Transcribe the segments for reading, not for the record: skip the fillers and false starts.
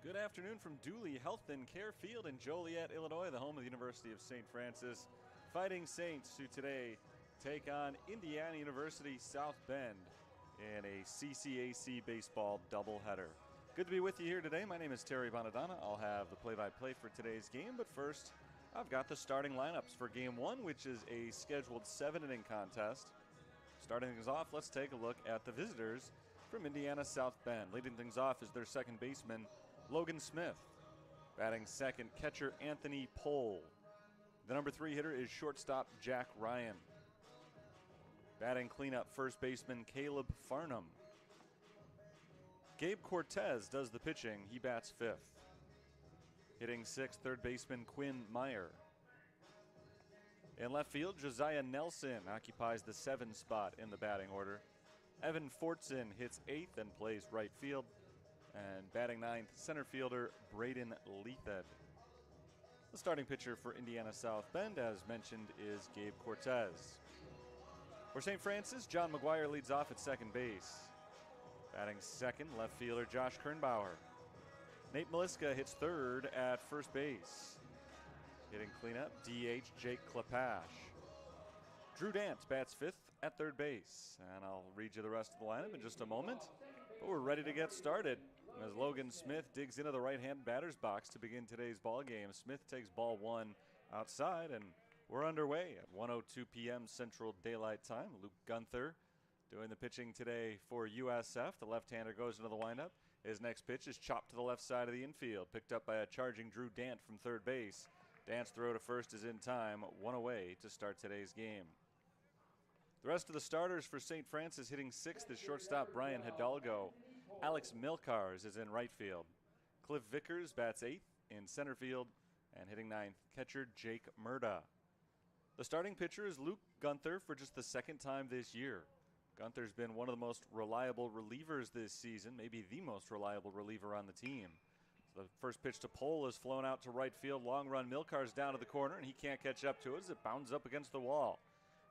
Good afternoon from Dooley Health and Care Field in Joliet, Illinois, the home of the University of St. Francis. Fighting Saints, who today take on Indiana University South Bend in a CCAC baseball doubleheader. Good to be with you here today. My name is Terry Bonadonna. I'll have the play-by-play for today's game, but first, I've got the starting lineups for Game 1, which is a scheduled 7-inning contest. Starting things off, let's take a look at the visitors from Indiana South Bend. Leading things off is their second baseman, Logan Smith. Batting second, catcher Anthony Pohl. The number 3 hitter is shortstop Jack Ryan. Batting cleanup, first baseman Caleb Farnham. Gabe Cortez does the pitching. He bats 5th. Hitting 6th, third baseman Quinn Meyer. In left field, Josiah Nelson occupies the 7 spot in the batting order. Evan Fortson hits 8th and plays right field. And batting 9th, center fielder Braden Leathed. The starting pitcher for Indiana South Bend, as mentioned, is Gabe Cortez. For St. Francis, John McGuire leads off at second base. Batting second, left fielder Josh Kernbauer. Nate Maliska hits 3rd at first base. Hitting cleanup, DH Jake Klepash. Drew Dant bats 5th at 3rd base. And I'll read you the rest of the lineup in just a moment. But we're ready to get started as Logan Smith digs into the right-hand batter's box to begin today's ball game. Smith takes ball 1 outside, and we're underway at 1:02 p.m. Central Daylight Time. Luke Gunther doing the pitching today for USF. The left-hander goes into the windup. His next pitch is chopped to the left side of the infield, picked up by a charging Drew Dant from 3rd base. Dant's throw to first is in time, 1 away to start today's game. The rest of the starters for St. Francis hitting 6th is shortstop Brian Hidalgo. Alex Milcars is in right field. Cliff Vickers bats 8th in center field, and hitting 9th, catcher Jake Murda. The starting pitcher is Luke Gunther for just the 2nd time this year. Gunther's been one of the most reliable relievers this season, maybe the most reliable reliever on the team. So the first pitch to Pohl is flown out to right field. Long run, Milcars down to the corner, and he can't catch up to it as it bounds up against the wall.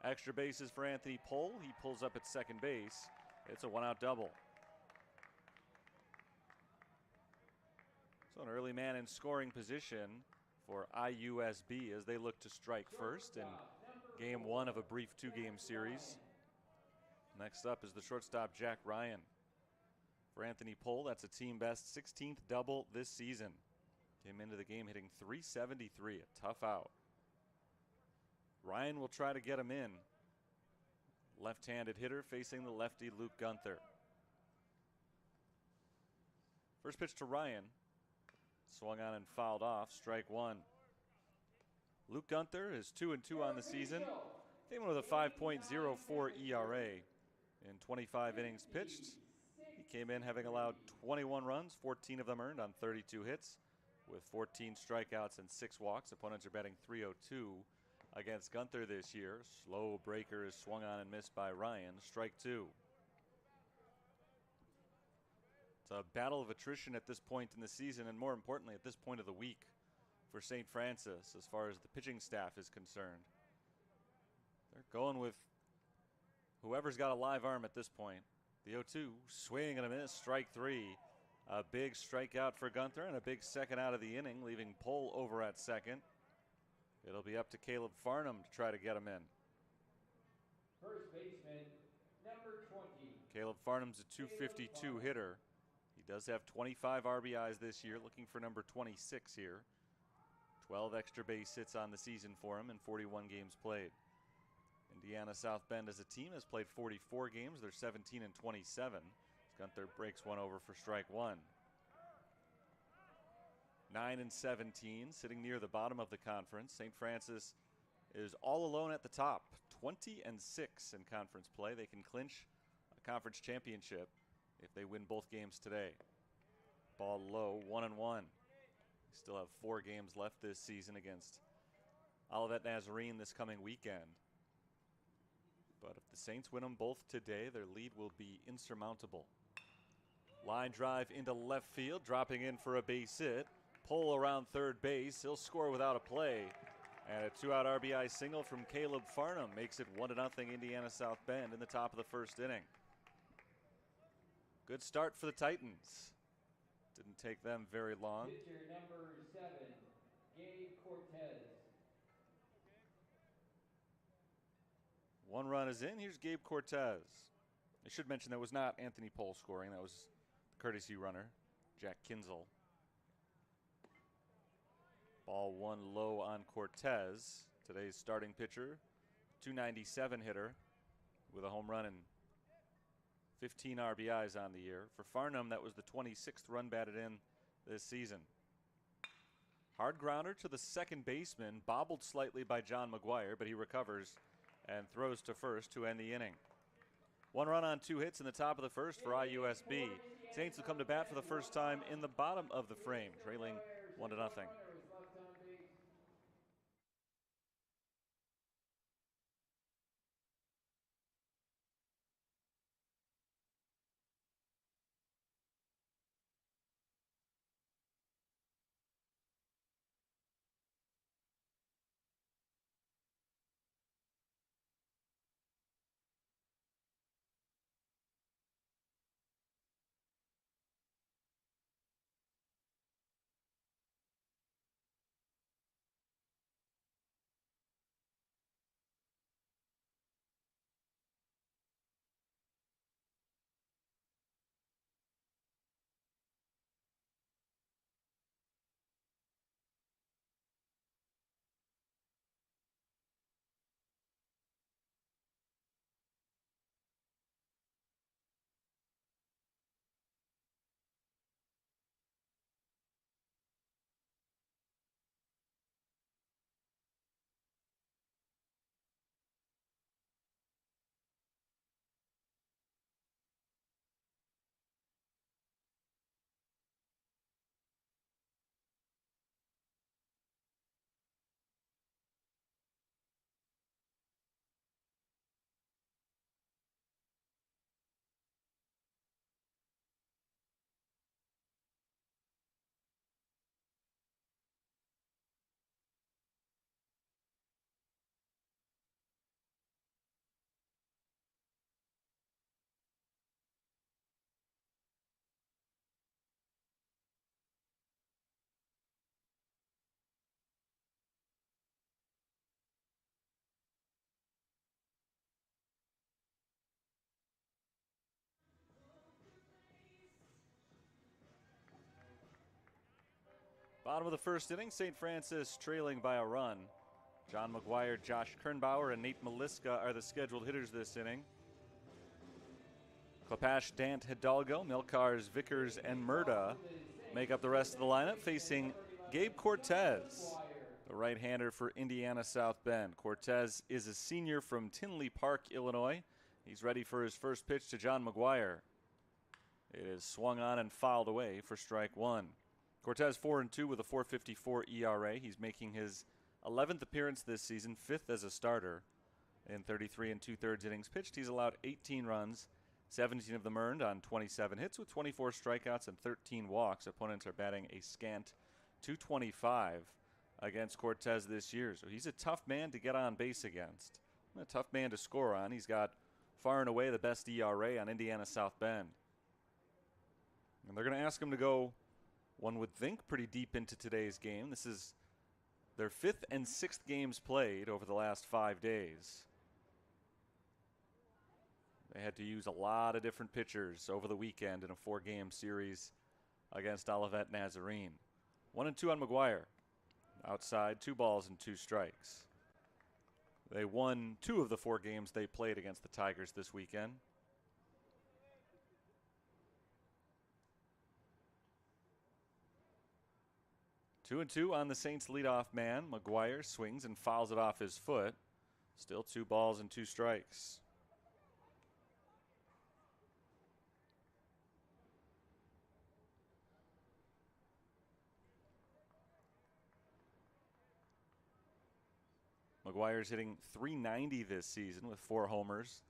Extra bases for Anthony Pohl. He pulls up at second base. It's a 1-out double. So an early man in scoring position for IUSB as they look to strike first in Game 1 of a brief 2-game series. Next up is the shortstop Jack Ryan. For Anthony Pohl, that's a team best 16th double this season. Came into the game hitting .373, a tough out. Ryan will try to get him in. Left-handed hitter facing the lefty Luke Gunther. First pitch to Ryan. Swung on and fouled off. Strike 1. Luke Gunther is 2-2 on the season. Came in with a 5.04 ERA in 25 innings pitched. He came in having allowed 21 runs, 14 of them earned on 32 hits, with 14 strikeouts and 6 walks. Opponents are batting .302 against Gunther this year. Slow breaker is swung on and missed by Ryan. Strike 2. It's a battle of attrition at this point in the season, and more importantly, at this point of the week for St. Francis as far as the pitching staff is concerned. They're going with whoever's got a live arm at this point. The 0-2, swing and a miss, strike 3. A big strikeout for Gunther and a big second out of the inning, leaving Pohl over at second. It'll be up to Caleb Farnham to try to get him in. First baseman, number 20. Caleb Farnham's a .252 hitter. He does have 25 RBIs this year, looking for number 26 here. 12 extra base hits on the season for him in 41 games played. Indiana South Bend as a team has played 44 games. They're 17-27. Gunther breaks one over for strike 1. 9-17, sitting near the bottom of the conference. St. Francis is all alone at the top, 20-6 in conference play. They can clinch a conference championship if they win both games today. Ball low, 1-1. Still have 4 games left this season against Olivet Nazarene this coming weekend. But if the Saints win them both today, their lead will be insurmountable. Line drive into left field, dropping in for a base hit. Pohl around third base. He'll score without a play. And a 2-out RBI single from Caleb Farnham makes it 1-0 Indiana South Bend in the top of the first inning. Good start for the Titans. Didn't take them very long. Pitcher number 7, Gabe Cortez. 1 run is in. Here's Gabe Cortez. I should mention that was not Anthony Pohl scoring. That was the courtesy runner, Jack Kinzel. Ball 1 low on Cortez, today's starting pitcher, 297 hitter with a home run and 15 RBIs on the year. For Farnham, that was the 26th run batted in this season. Hard grounder to the second baseman, bobbled slightly by John McGuire, but he recovers and throws to first to end the inning. 1 run on 2 hits in the top of the first for IUSB. Saints will come to bat for the first time in the bottom of the frame, trailing 1-0. Bottom of the first inning, St. Francis trailing by a run. John McGuire, Josh Kernbauer, and Nate Maliska are the scheduled hitters this inning. Klapash, Dant, Hidalgo, Milcars, Vickers, and Murda make up the rest of the lineup, facing Gabe Cortez, the right-hander for Indiana South Bend. Cortez is a senior from Tinley Park, Illinois. He's ready for his first pitch to John McGuire. It is swung on and fouled away for strike 1. Cortez 4-2 with a 4.54 ERA. He's making his 11th appearance this season, 5th as a starter. In 33 2/3 innings pitched, he's allowed 18 runs, 17 of them earned on 27 hits with 24 strikeouts and 13 walks. Opponents are batting a scant .225 against Cortez this year. So he's a tough man to get on base against, a tough man to score on. He's got far and away the best ERA on Indiana South Bend. And they're going to ask him to go, one would think, pretty deep into today's game. This is their 5th and 6th games played over the last 5 days. They had to use a lot of different pitchers over the weekend in a 4-game series against Olivet Nazarene. 1-2 on McGuire. Outside, 2 balls and 2 strikes. They won 2 of the 4 games they played against the Tigers this weekend. Two and two on the Saints leadoff man. McGuire swings and fouls it off his foot. Still 2 balls and 2 strikes. McGuire's hitting .390 this season with 4 homers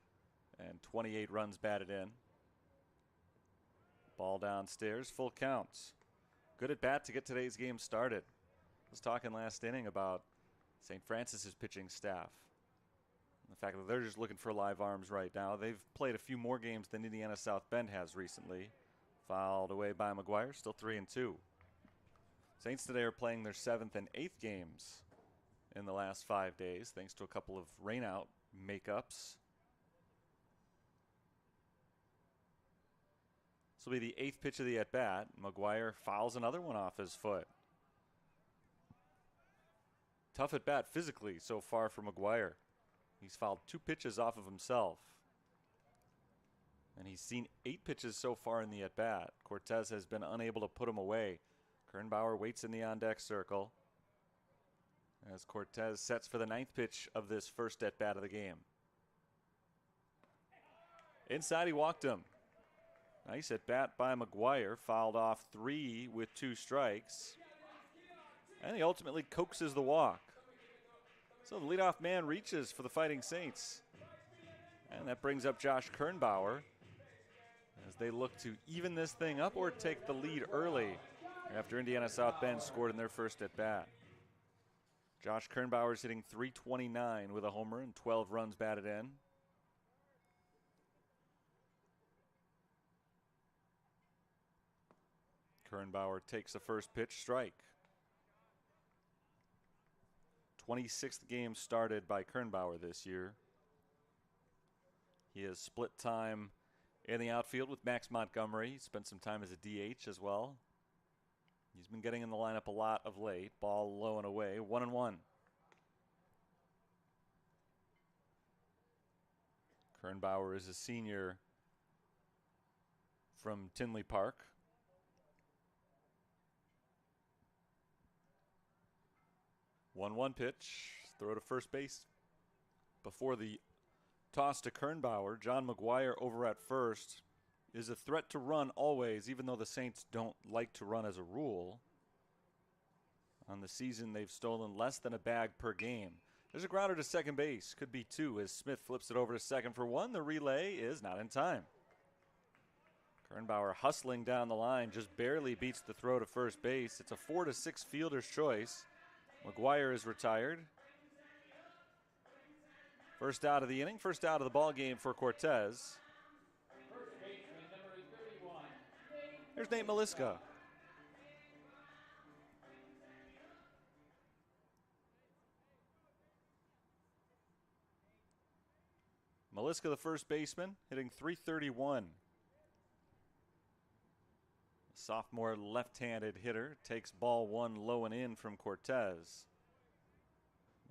and 28 runs batted in. Ball downstairs, full count. Good at bat to get today's game started. I was talking last inning about St. Francis's pitching staff. The fact that they're just looking for live arms right now. They've played a few more games than Indiana South Bend has recently. Fouled away by McGuire, still 3-2. Saints today are playing their 7th and 8th games in the last 5 days, thanks to a couple of rainout makeups. This will be the 8th pitch of the at-bat. McGuire fouls another one off his foot. Tough at-bat physically so far for McGuire. He's fouled 2 pitches off of himself. And he's seen 8 pitches so far in the at-bat. Cortez has been unable to put him away. Kernbauer waits in the on-deck circle as Cortez sets for the 9th pitch of this first at-bat of the game. Inside, he walked him. Nice at-bat by McGuire. Fouled off 3 with 2 strikes. And he ultimately coaxes the walk. So the leadoff man reaches for the Fighting Saints. And that brings up Josh Kernbauer as they look to even this thing up or take the lead early after Indiana South Bend scored in their first at-bat. Josh Kernbauer is hitting .329 with a homer and 12 runs batted in. Kernbauer takes the first pitch, strike. 26th game started by Kernbauer this year. He has split time in the outfield with Max Montgomery. He spent some time as a DH as well. He's been getting in the lineup a lot of late. Ball low and away, 1-1. Kernbauer is a senior from Tinley Park. 1-1 pitch, throw to first base before the toss to Kernbauer. John McGuire over at first is a threat to run always, even though the Saints don't like to run as a rule. On the season, they've stolen less than a bag per game. There's a grounder to second base, could be 2 as Smith flips it over to second for 1. The relay is not in time. Kernbauer hustling down the line, just barely beats the throw to first base. It's a 4-6 fielder's choice. McGuire is retired. First out of the inning, first out of the ball game for Cortez. First baseman, number 31. Here's Nate Maliska. Maliska, the first baseman, hitting .331. Sophomore left-handed hitter takes ball 1 low and in from Cortez.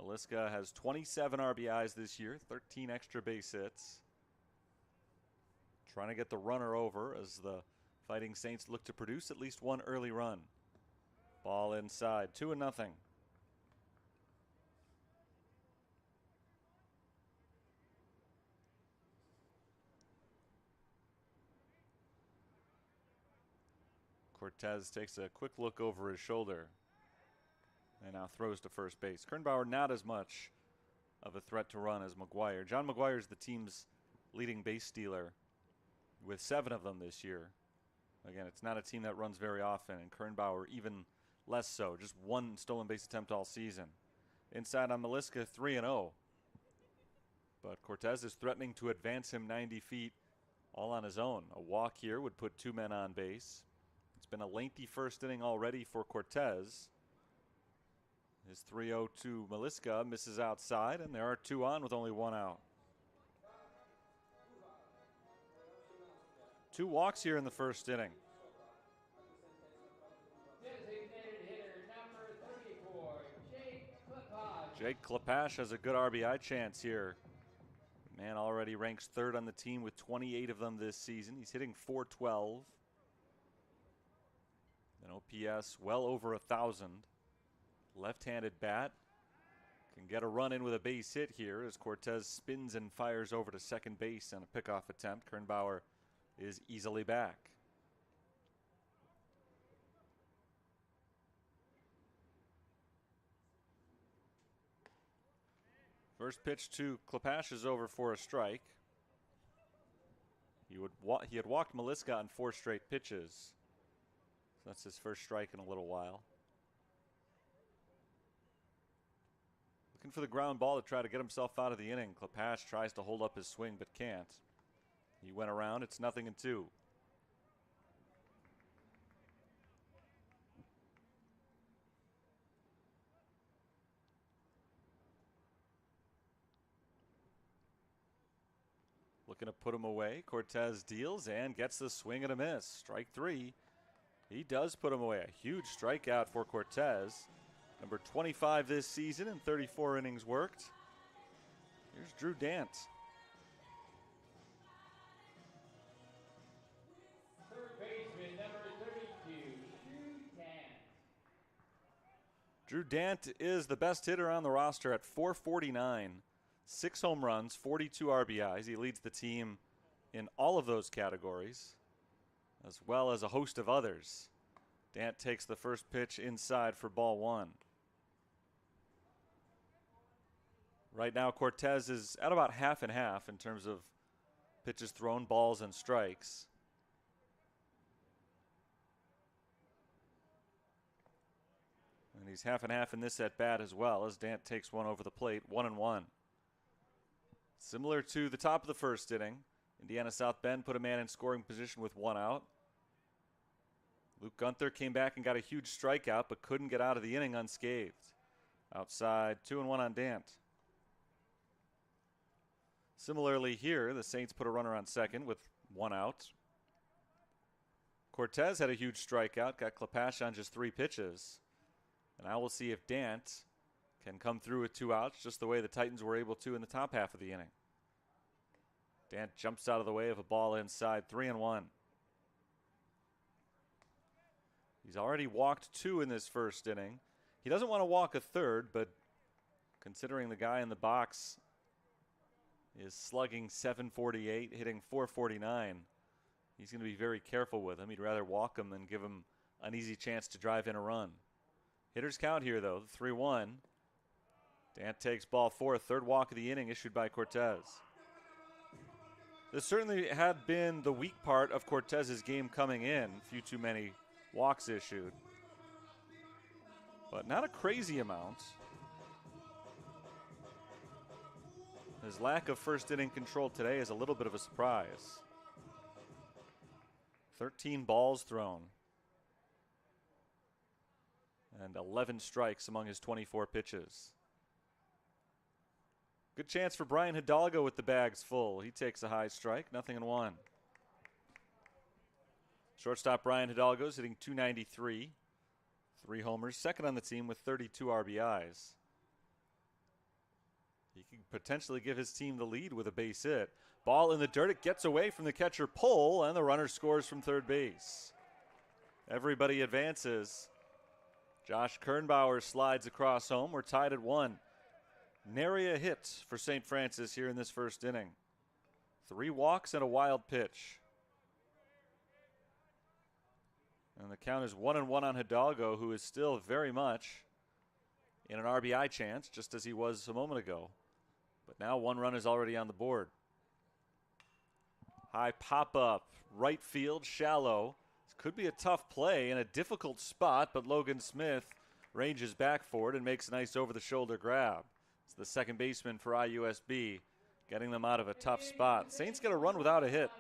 Maliska has 27 RBIs this year, 13 extra base hits. Trying to get the runner over as the Fighting Saints look to produce at least 1 early run. Ball inside, 2-0. Cortez takes a quick look over his shoulder and now throws to first base. Kernbauer not as much of a threat to run as McGuire. John McGuire is the team's leading base stealer with 7 of them this year. Again, it's not a team that runs very often, and Kernbauer even less so. Just 1 stolen base attempt all season. Inside on Maliska, 3-0. But Cortez is threatening to advance him 90 feet all on his own. A walk here would put 2 men on base. It's been a lengthy first inning already for Cortez. His 3-0 to Maliska misses outside, and there are 2 on with only 1 out. 2 walks here in the first inning. Designated hitter, number 34, Jake Klepash. Jake Klepash has a good RBI chance here. The man already ranks 3rd on the team with 28 of them this season. He's hitting .412. An OPS well over 1,000. Left-handed bat. Can get a run in with a base hit here as Cortez spins and fires over to second base on a pickoff attempt. Kernbauer is easily back. First pitch to Klepash is over for a strike. He had walked Maliska on 4 straight pitches. So that's his first strike in a little while. Looking for the ground ball to try to get himself out of the inning. Klepash tries to hold up his swing but can't. He went around. It's 0-2. Looking to put him away. Cortez deals and gets the swing and a miss. Strike 3. He does put him away. A huge strikeout for Cortez. Number 25 this season in 34 innings worked. Here's Drew Dant. Third baseman, number 32, Drew Dant. Drew Dant is the best hitter on the roster at .449. 6 home runs, 42 RBIs. He leads the team in all of those categories, as well as a host of others. Dant takes the first pitch inside for ball 1. Right now, Cortez is at about half and half in terms of pitches thrown, balls, and strikes. And he's half and half in this at bat as well, as Dant takes one over the plate, 1-1. Similar to the top of the first inning, Indiana South Bend put a man in scoring position with 1 out. Luke Gunther came back and got a huge strikeout, but couldn't get out of the inning unscathed. Outside, 2-1 on Dant. Similarly here, the Saints put a runner on second with 1 out. Cortez had a huge strikeout, got Klepash on just 3 pitches. And now we'll see if Dant can come through with 2 outs, just the way the Titans were able to in the top half of the inning. Dant jumps out of the way of a ball inside, 3-1. He's already walked 2 in this first inning. He doesn't want to walk a third, but considering the guy in the box is slugging .748, hitting .449, he's going to be very careful with him. He'd rather walk him than give him an easy chance to drive in a run. Hitters count here, though, 3-1. Dant takes ball 4, third walk of the inning issued by Cortez. This certainly had been the weak part of Cortez's game coming in. A few too many walks issued, but not a crazy amount. His lack of first inning control today is a little bit of a surprise. 13 balls thrown and 11 strikes among his 24 pitches. Good chance for Brian Hidalgo with the bags full. He takes a high strike, 0-1. Shortstop Brian Hidalgo's hitting .293, 3 homers, second on the team with 32 RBIs. He can potentially give his team the lead with a base hit. Ball in the dirt, it gets away from the catcher pole, and the runner scores from third base. Everybody advances. Josh Kernbauer slides across home. We're tied at 1. Nary a hit for St. Francis here in this first inning. 3 walks and a wild pitch. And the count is 1-1 on Hidalgo, who is still very much in an RBI chance, just as he was a moment ago. But now 1 run is already on the board. High pop-up, right field, shallow. This could be a tough play in a difficult spot, but Logan Smith ranges back for it and makes a nice over-the-shoulder grab. It's the second baseman for IUSB, getting them out of a tough spot. Saints get a run without a hit.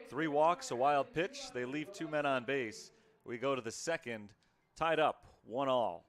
3 walks, a wild pitch. They leave 2 men on base. We go to the second, tied up, 1-1.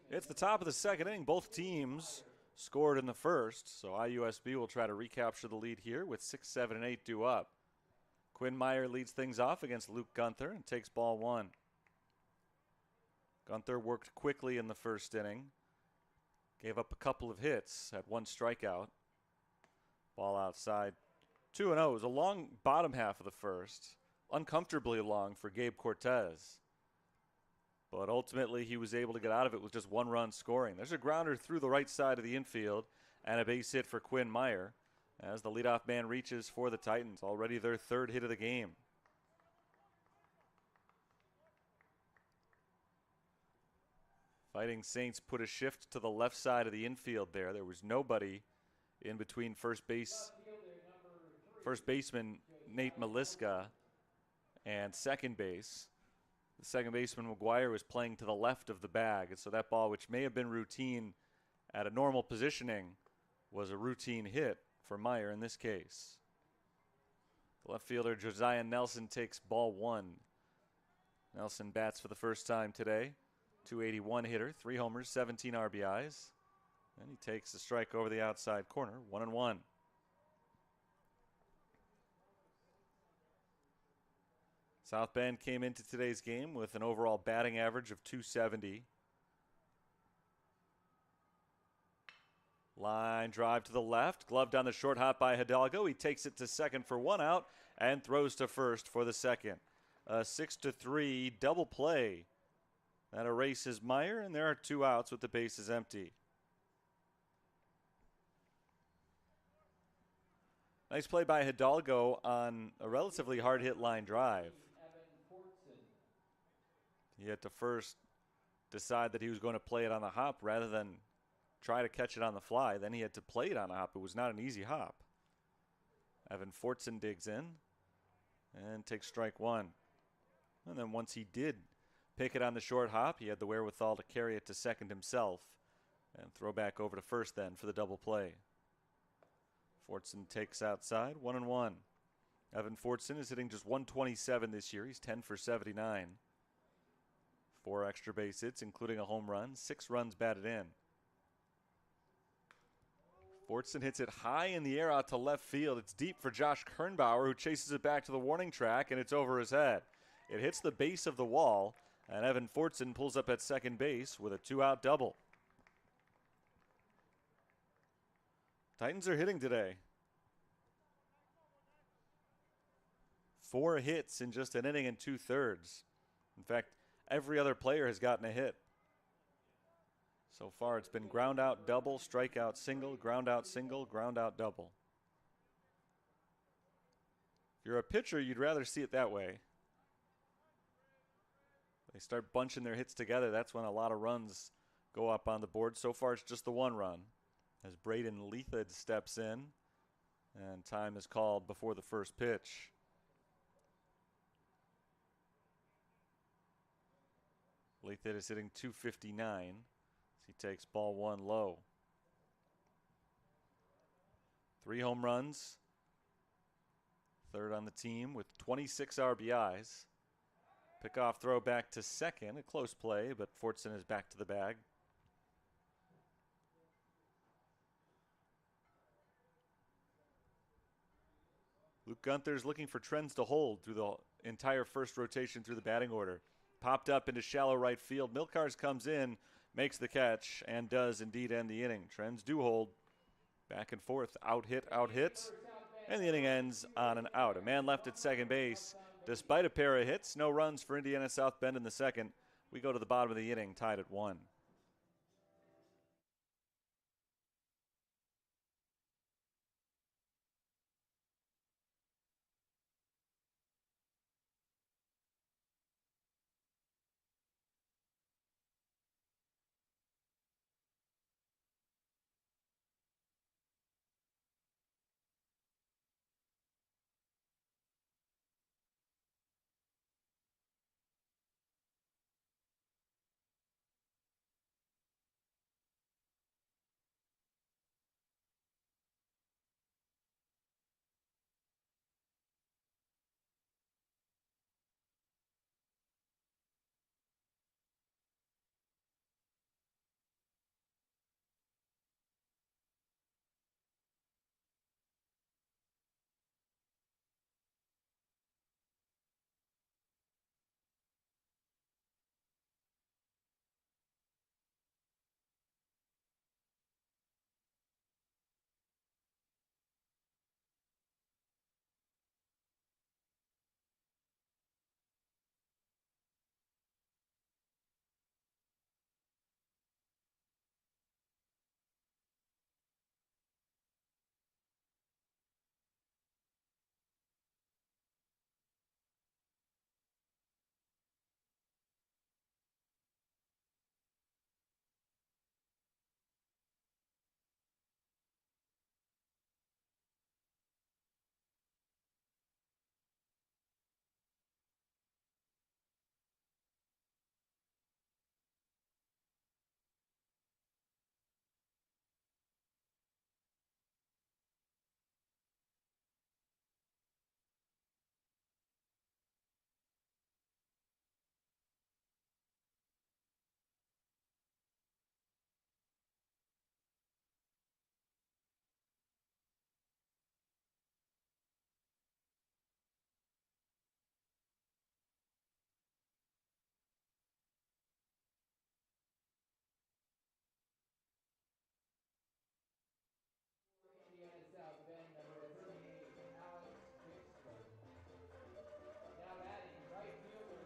It's the top of the second inning. Both teams scored in the first, so IUSB will try to recapture the lead here with 6, 7, and 8 due up. Quinn Meyer leads things off against Luke Gunther and takes ball one. Gunther worked quickly in the first inning. Gave up a couple of hits, had one strikeout. Ball outside. 2-0. It was a long bottom half of the first. Uncomfortably long for Gabe Cortez. But ultimately, he was able to get out of it with just one run scoring. There's a grounder through the right side of the infield and a base hit for Quinn Meyer as the leadoff man reaches for the Titans. Already their third hit of the game. Fighting Saints put a shift to the left side of the infield there. There was nobody in between first baseman Nate Maliska and second base. The second baseman McGuire was playing to the left of the bag, and so that ball, which may have been routine at a normal positioning, was a routine hit for Meyer in this case. The left fielder Josiah Nelson takes ball one. Nelson bats for the first time today. 281 hitter, 3 homers, 17 RBIs. And he takes the strike over the outside corner, 1-1. South Bend came into today's game with an overall batting average of .270. Line drive to the left, gloved on the short hop by Hidalgo. He takes it to second for one out and throws to first for the second. A 6-3 double play. That erases Meyer, and there are 2 outs with the bases empty. Nice play by Hidalgo on a relatively hard-hit line drive. He had to first decide that he was going to play it on the hop rather than try to catch it on the fly. Then he had to play it on a hop. It was not an easy hop. Evan Fortson digs in and takes strike one. And then once he did pick it on the short hop, he had the wherewithal to carry it to second himself and throw back over to first then for the double play. Fortson takes outside, 1-1. Evan Fortson is hitting just .127 this year. He's 10 for 79. 4 extra base hits, including a home run, 6 runs batted in. Fortson hits it high in the air out to left field. It's deep for Josh Kernbauer, who chases it back to the warning track, and it's over his head. It hits the base of the wall, and Evan Fortson pulls up at second base with a 2-out double. Titans are hitting today. 4 hits in just an inning and 2/3. In fact, every other player has gotten a hit. So far, it's been ground out double, strikeout single, ground out single, ground out double. If you're a pitcher, you'd rather see it that way. They start bunching their hits together. That's when a lot of runs go up on the board. So far, it's just the 1 run as Braden Leathid steps in, and time is called before the first pitch. Leathid is hitting .259 as he takes ball 1 low. 3 home runs, third on the team with 26 RBIs. Pickoff throw back to second, a close play, but Fortson is back to the bag. Luke Gunther's looking for trends to hold through the entire first rotation through the batting order. Popped up into shallow right field. Milkars comes in, makes the catch, and does indeed end the inning. Trends do hold. Back and forth, out hit, and the inning ends on an out. A man left at second base. Despite a pair of hits, no runs for Indiana South Bend in the second. We go to the bottom of the inning, tied at 1.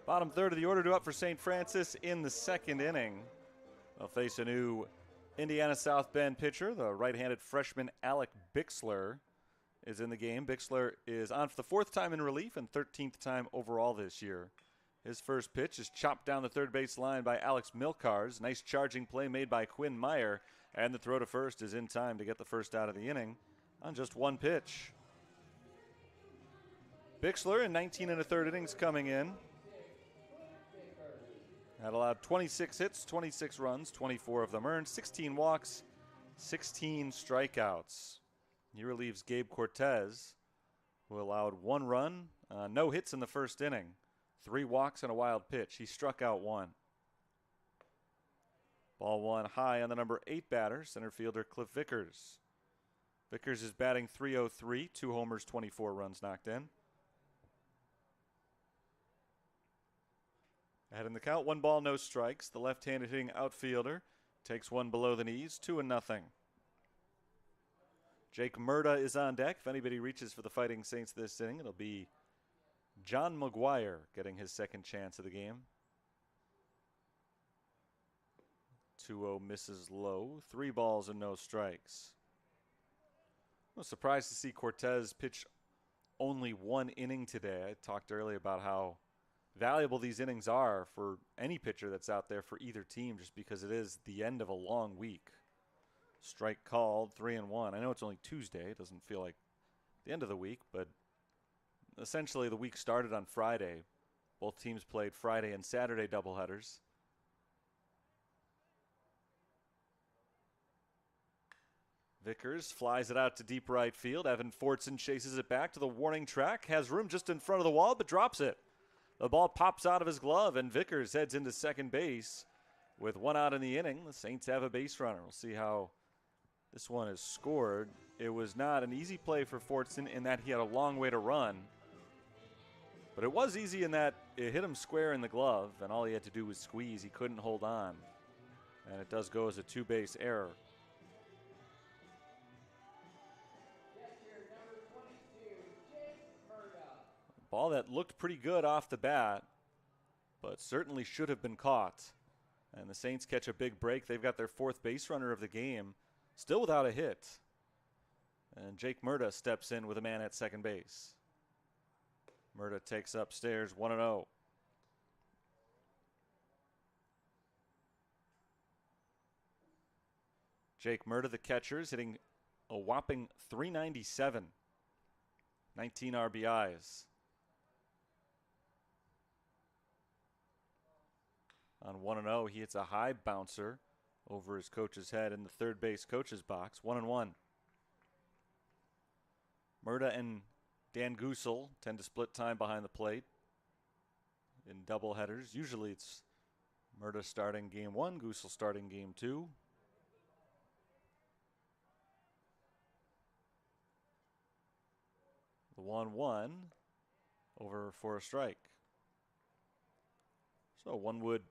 Bottom third of the order due up for St. Francis in the second inning. They'll face a new Indiana South Bend pitcher. The right-handed freshman Alec Bixler is in the game. Bixler is on for the 4th time in relief and 13th time overall this year. His first pitch is chopped down the third base line by Alex Milcars. Nice charging play made by Quinn Meyer. And the throw to first is in time to get the first out of the inning on just one pitch. Bixler in 19 1/3 innings coming in. Had allowed 26 hits, 26 runs, 24 of them earned, 16 walks, 16 strikeouts. He relieves Gabe Cortez, who allowed 1 run, no hits in the first inning, 3 walks and a wild pitch. He struck out 1. Ball 1 high on the number 8 batter, center fielder Cliff Vickers. Vickers is batting .303, 2 homers, 24 runs knocked in. Ahead in the count, 1 ball, no strikes. The left-handed hitting outfielder takes 1 below the knees, 2-0. Jake Murda is on deck. If anybody reaches for the Fighting Saints this inning, it'll be John McGuire getting his second chance of the game. 2-0 misses low. 3 balls and no strikes. I was surprised to see Cortez pitch only 1 inning today. I talked earlier about how valuable these innings are for any pitcher that's out there for either team, just because it is the end of a long week. Strike called, 3-1. I know it's only Tuesday. It doesn't feel like the end of the week, but essentially the week started on Friday. Both teams played Friday and Saturday doubleheaders. Vickers flies it out to deep right field. Evan Fortson chases it back to the warning track. Has room just in front of the wall, but drops it. The ball pops out of his glove, and Vickers heads into second base with 1 out in the inning. The Saints have a base runner. We'll see how this one is scored. It was not an easy play for Fortson in that he had a long way to run. But it was easy in that it hit him square in the glove, and all he had to do was squeeze. He couldn't hold on. And it does go as a 2-base error. Ball that looked pretty good off the bat, but certainly should have been caught. And the Saints catch a big break. They've got their 4th base runner of the game, still without a hit. And Jake Murda steps in with a man at second base. Murda takes upstairs 1-0. Jake Murda, the catcher, is hitting a whopping .397. 19 RBIs. On 1-0, he hits a high bouncer over his coach's head in the third base coach's box. 1-1. Murda and Dan Gusel tend to split time behind the plate in doubleheaders. Usually it's Murda starting game 1, Gusel starting game 2. The 1-1 over for a strike. So one would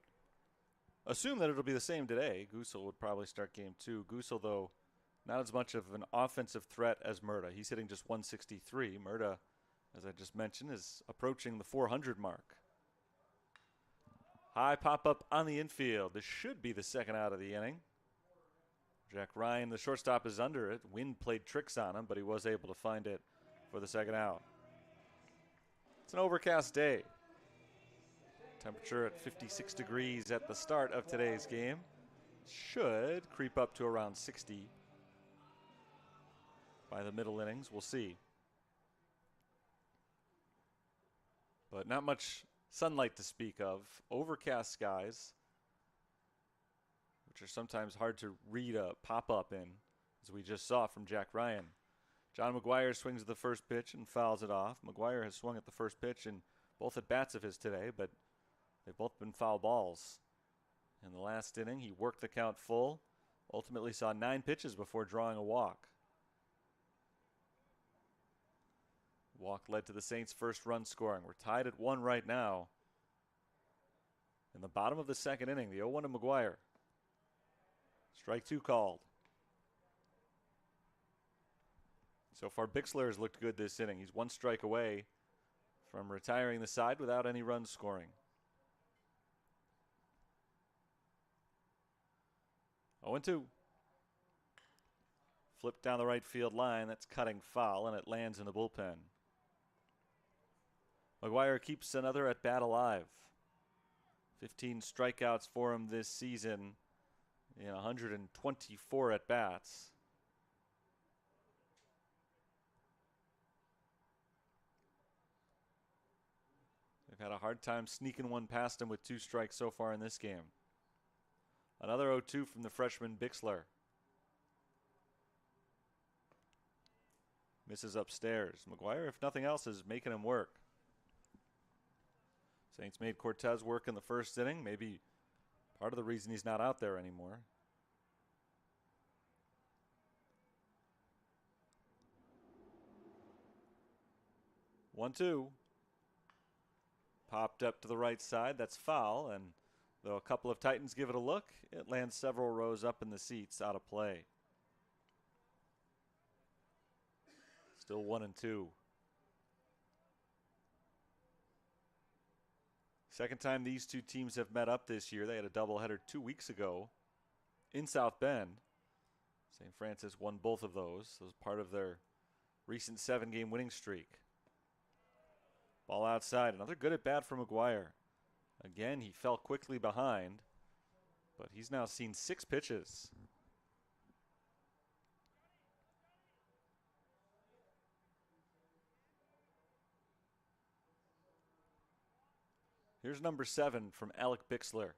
assume that it'll be the same today. Gusel would probably start game 2. Gusel, though, not as much of an offensive threat as Murda. He's hitting just .163. Murda, as I just mentioned, is approaching the .400 mark. High pop-up on the infield. This should be the second out of the inning. Jack Ryan, the shortstop, is under it. Wind played tricks on him, but he was able to find it for the second out. It's an overcast day. Temperature at 56 degrees at the start of today's game. Should creep up to around 60 by the middle innings. We'll see. But not much sunlight to speak of. Overcast skies, which are sometimes hard to read a pop-up in, as we just saw from Jack Ryan. John McGuire swings at the first pitch and fouls it off. McGuire has swung at the first pitch in both at-bats of his today, but they've both been foul balls. In the last inning, he worked the count full, ultimately saw 9 pitches before drawing a walk. Walk led to the Saints' first run scoring. We're tied at 1 right now. In the bottom of the second inning, the 0-1 to McGuire. Strike 2 called. So far, Bixler has looked good this inning. He's 1 strike away from retiring the side without any runs scoring. 0-2. Flip down the right field line. That's cutting foul, and it lands in the bullpen. McGuire keeps another at bat alive. 15 strikeouts for him this season in 124 at bats. They've had a hard time sneaking one past him with 2 strikes so far in this game. Another 0-2 from the freshman Bixler. Misses upstairs. McGuire, if nothing else, is making him work. Saints made Cortez work in the first inning. Maybe part of the reason he's not out there anymore. One, two. Popped up to the right side. That's foul. And though a couple of Titans give it a look, it lands several rows up in the seats out of play. Still 1-2. Second time these two teams have met up this year. They had a doubleheader 2 weeks ago in South Bend. St. Francis won both of those. That was part of their recent 7-game winning streak. Ball outside. Another good at bat for McGuire. Again, he fell quickly behind, but he's now seen 6 pitches. Here's number 7 from Alec Bixler.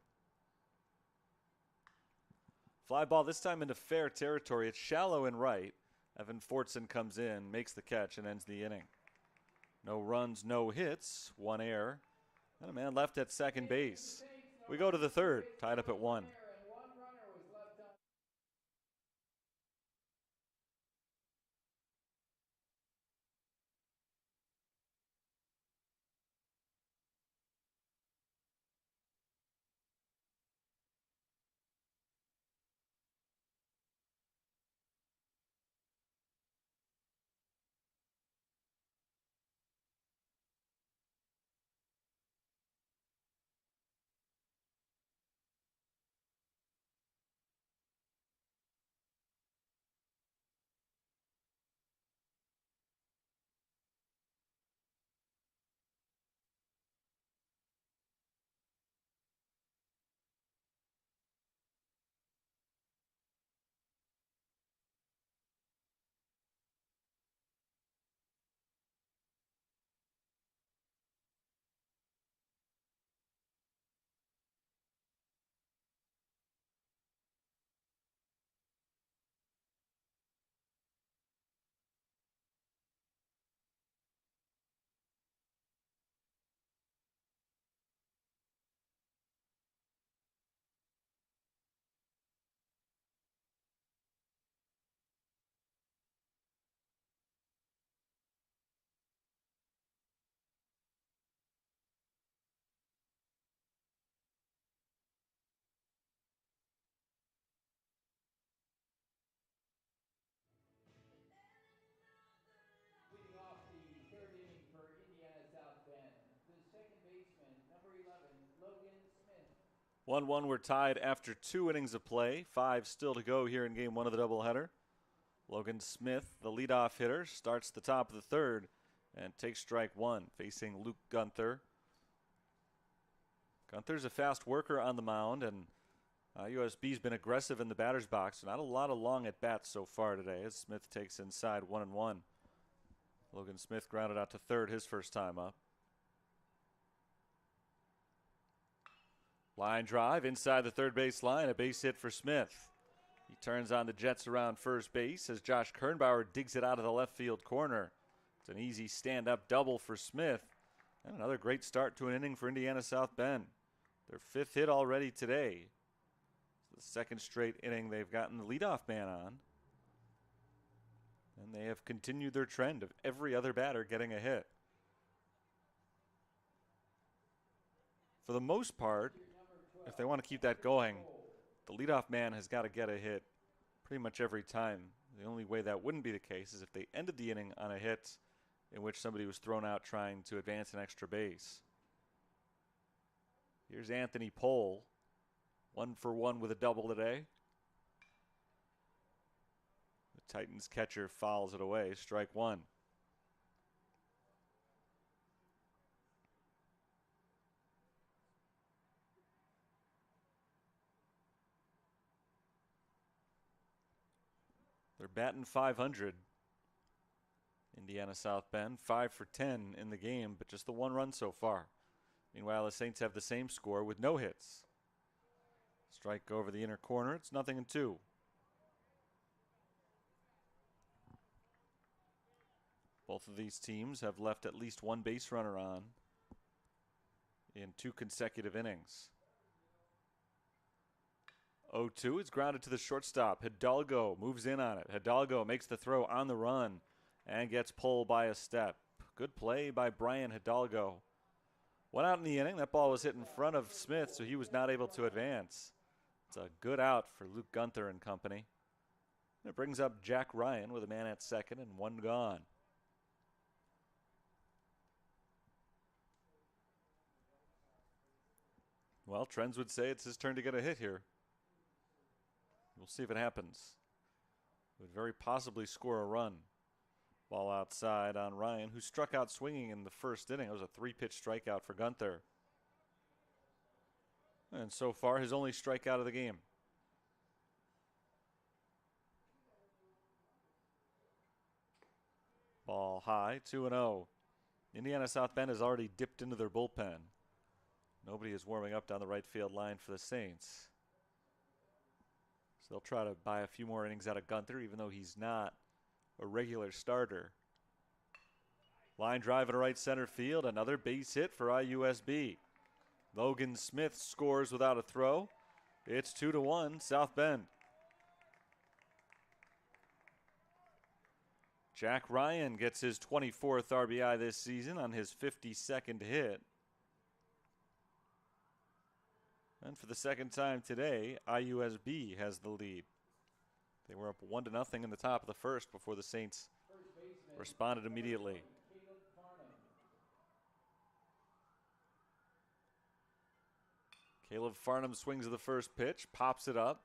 Fly ball this time into fair territory. It's shallow and right. Evan Fortson comes in, makes the catch, and ends the inning. No runs, no hits, 1 error, and a man left at second base. We go to the third, tied up at 1. Leading off the third inning for Indiana South Bend, the second baseman, number 11, Logan Smith. 1-1, we're tied after 2 innings of play. 5 still to go here in game 1 of the doubleheader. Logan Smith, the leadoff hitter, starts the top of the third and takes strike 1, facing Luke Gunther. Gunther's a fast worker on the mound, and USB's been aggressive in the batter's box. Not a lot of long at-bats so far today as Smith takes inside 1-1. Logan Smith grounded out to third his first time up. Line drive inside the third base line, a base hit for Smith. He turns on the Jets around first base as Josh Kernbauer digs it out of the left field corner. It's an easy stand-up double for Smith. And another great start to an inning for Indiana South Bend. Their 5th hit already today. It's the 2nd straight inning they've gotten the leadoff man on. And they have continued their trend of every other batter getting a hit. For the most part, if they want to keep that going, the leadoff man has got to get a hit pretty much every time. The only way that wouldn't be the case is if they ended the inning on a hit in which somebody was thrown out trying to advance an extra base. Here's Anthony Pohl, 1 for 1 with a double today. The Titans catcher fouls it away. Strike one. They're batting .500. Indiana South Bend, 5 for 10 in the game, but just the one run so far. Meanwhile, the Saints have the same score with no hits. Strike over the inner corner. It's 0-2. Both of these teams have left at least one base runner on in 2 consecutive innings. 0-2. It's grounded to the shortstop. Hidalgo moves in on it. Hidalgo makes the throw on the run and gets pulled by a step. Good play by Brian Hidalgo. Went out in the inning. That ball was hit in front of Smith, so he was not able to advance. It's a good out for Luke Gunther and company. It brings up Jack Ryan with a man at second and one gone. Well, trends would say it's his turn to get a hit here. We'll see if it happens. Would very possibly score a run. Ball outside on Ryan, who struck out swinging in the first inning. It was a 3-pitch strikeout for Gunther. And so far, his only strikeout of the game. Ball high, 2-0. Indiana South Bend has already dipped into their bullpen. Nobody is warming up down the right field line for the Saints. So they'll try to buy a few more innings out of Gunther, even though he's not a regular starter. Line drive in right center field. Another base hit for IUSB. Logan Smith scores without a throw. It's 2-1, South Bend. Jack Ryan gets his 24th RBI this season on his 52nd hit. And for the second time today, IUSB has the lead. They were up 1-0 in the top of the first before the Saints responded immediately. Caleb Farnham swings at the first pitch, pops it up.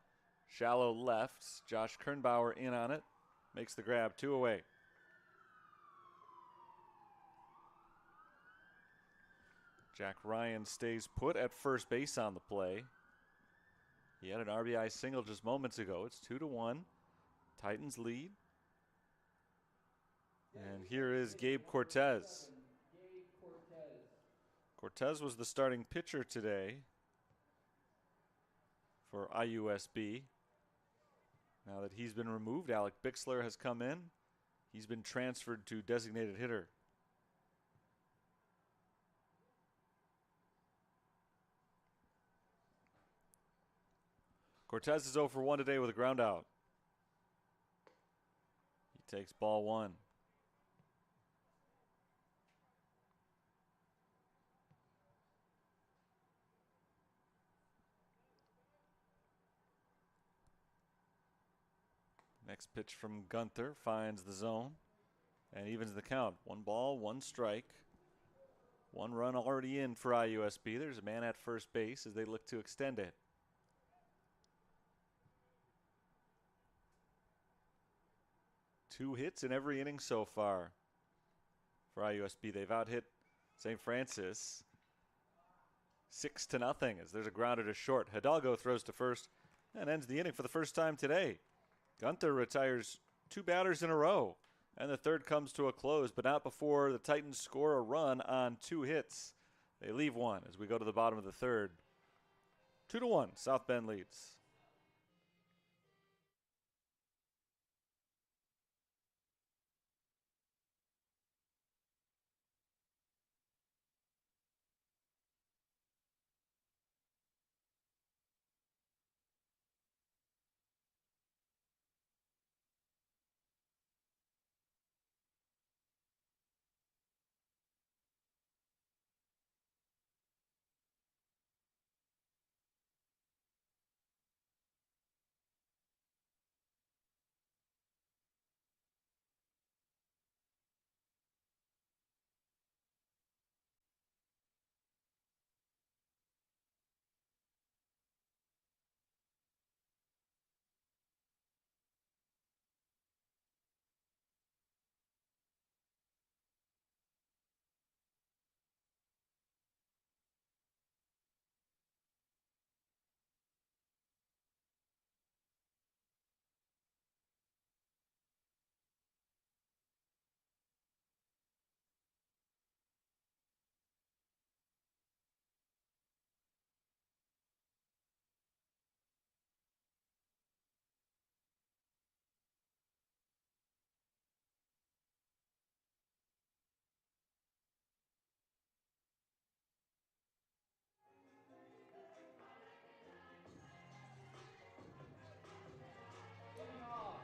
Shallow left. Josh Kernbauer in on it. Makes the grab, 2 away. Jack Ryan stays put at first base on the play. He had an RBI single just moments ago. It's 2-1. Titans lead. And here is Gabe Cortez. Cortez was the starting pitcher today for IUSB. Now that he's been removed, Alec Bixler has come in. He's been transferred to designated hitter. Cortez is 0 for 1 today with a ground out. He takes ball 1. Next pitch from Gunther finds the zone and evens the count. 1 ball, 1 strike. 1 run already in for IUSB. There's a man at first base as they look to extend it. Two hits in every inning so far for IUSB. They've out-hit St. Francis 6-0 as there's a grounder to short. Hidalgo throws to first and ends the inning for the first time today. Gunther retires 2 batters in a row, and the third comes to a close, but not before the Titans score a run on 2 hits. They leave 1 as we go to the bottom of the third. 2-1, South Bend leads.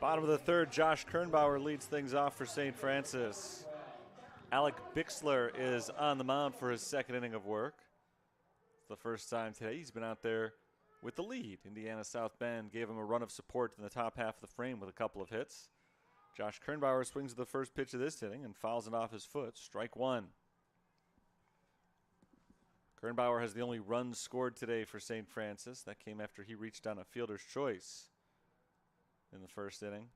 Bottom of the third, Josh Kernbauer leads things off for St. Francis. Alec Bixler is on the mound for his second inning of work. It's the first time today he's been out there with the lead. Indiana South Bend gave him a run of support in the top half of the frame with a couple of hits. Josh Kernbauer swings at the first pitch of this inning and fouls it off his foot. Strike one. Kernbauer has the only run scored today for St. Francis. That came after he reached on a fielder's choice in the first inning.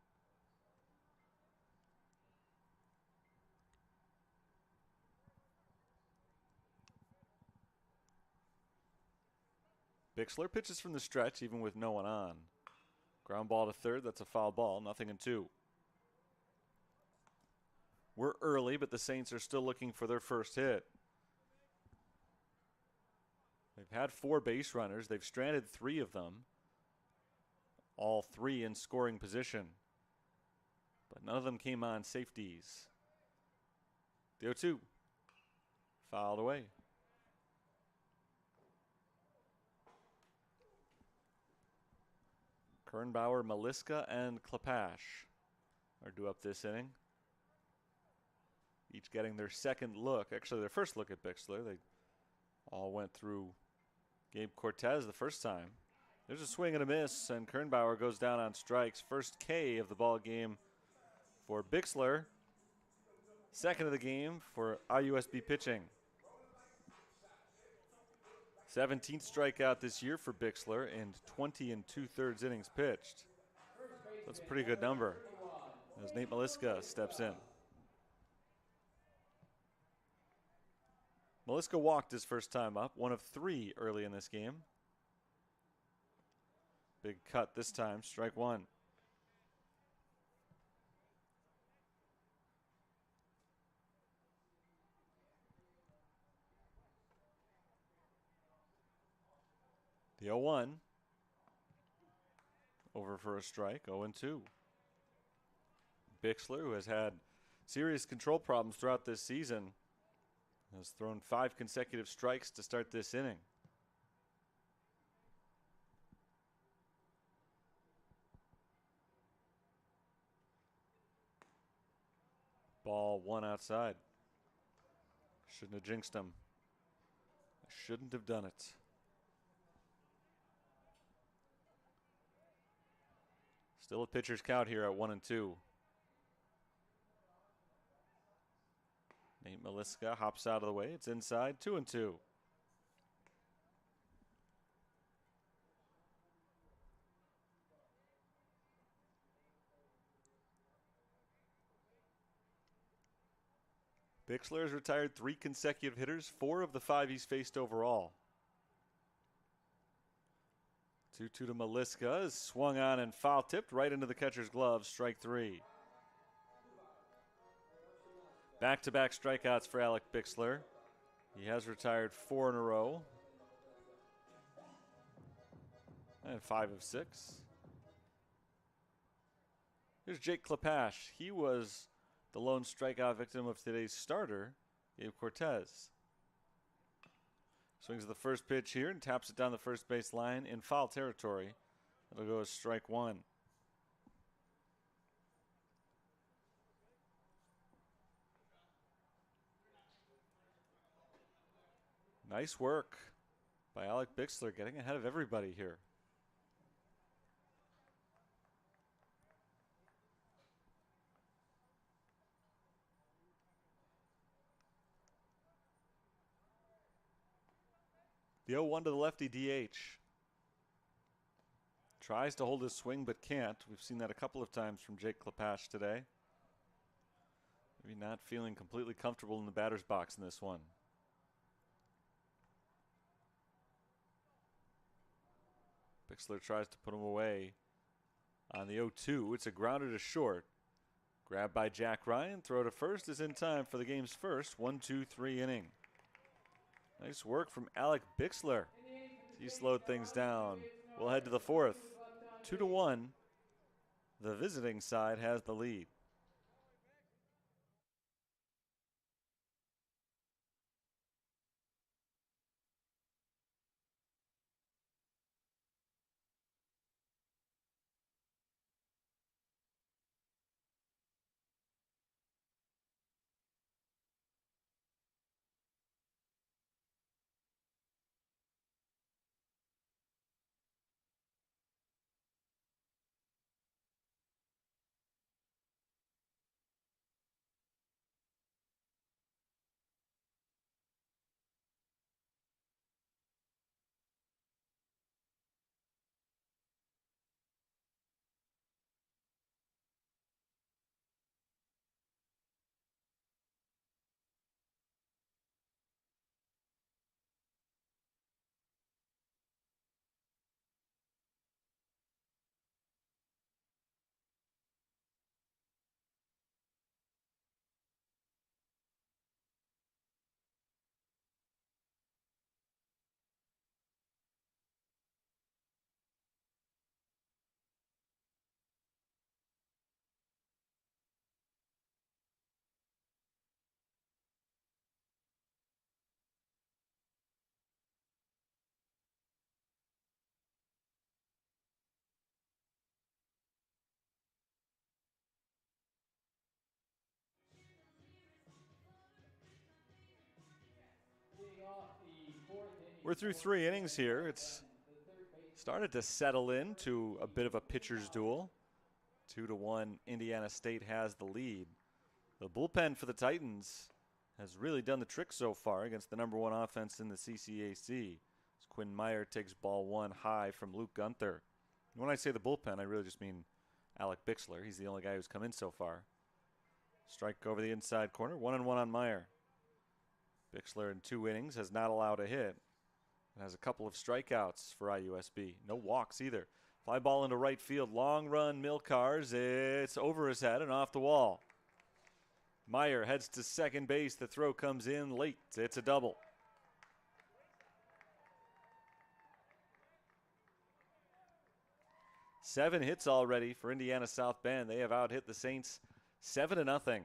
Bixler pitches from the stretch even with no one on. Ground ball to third, that's a foul ball, 0-2. We're early, but the Saints are still looking for their first hit. They've had 4 base runners. They've stranded 3 of them. All 3 in scoring position. But none of them came on safeties. The 0-2. Fouled away. Kernbauer, Maliska, and Klepash are due up this inning. Each getting their second look. Actually, their first look at Bixler. They all went through Gabe Cortez the first time. There's a swing and a miss, and Kernbauer goes down on strikes. First K of the ball game for Bixler. Second of the game for IUSB pitching. 17th strikeout this year for Bixler and 20 2/3 innings pitched. That's a pretty good number as Nate Maliska steps in. Maliska walked his first time up, 1 of 3 early in this game. Big cut this time, strike one. The 0-1. Over for a strike, 0-2. Bixler, who has had serious control problems throughout this season, has thrown 5 consecutive strikes to start this inning. Ball 1 outside. Shouldn't have jinxed him. I shouldn't have done it. Still a pitcher's count here at 1-2. Nate Maliska hops out of the way. It's inside, 2-2. Bixler has retired 3 consecutive hitters, 4 of the 5 he's faced overall. 2-2 to Maliska is swung on and foul tipped right into the catcher's glove, strike 3. Back-to-back strikeouts for Alec Bixler. He has retired 4 in a row. And 5 of 6. Here's Jake Klepash. He was the lone strikeout victim of today's starter, Gabe Cortez. Swings at the first pitch here and taps it down the first base line in foul territory. It'll go as strike 1. Nice work by Alec Bixler, getting ahead of everybody here. The 0-1 to the lefty DH. Tries to hold his swing but can't. We've seen that a couple of times from Jake Klepash today. Maybe not feeling completely comfortable in the batter's box in this one. Bixler tries to put him away on the 0-2. It's a grounder to short. Grabbed by Jack Ryan. Throw to first is in time for the game's first 1-2-3 inning. Nice work from Alec Bixler. He slowed things down. We'll head to the 4th. 2-1. The visiting side has the lead. We're through 3 innings here. It's started to settle into a bit of a pitcher's duel. 2-1, Indiana State has the lead. The bullpen for the Titans has really done the trick so far against the #1 offense in the CCAC. As Quinn Meyer takes ball 1 high from Luke Gunther. And when I say the bullpen, I really just mean Alec Bixler. He's the only guy who's come in so far. Strike over the inside corner, 1-1 on Meyer. Bixler in 2 innings has not allowed a hit. And has a couple of strikeouts for IUSB. No walks either. Fly ball into right field. Long run, Milcars. It's over his head and off the wall. Meyer heads to second base. The throw comes in late. It's a double. Seven hits already for Indiana South Bend. They have out-hit the Saints 7-0.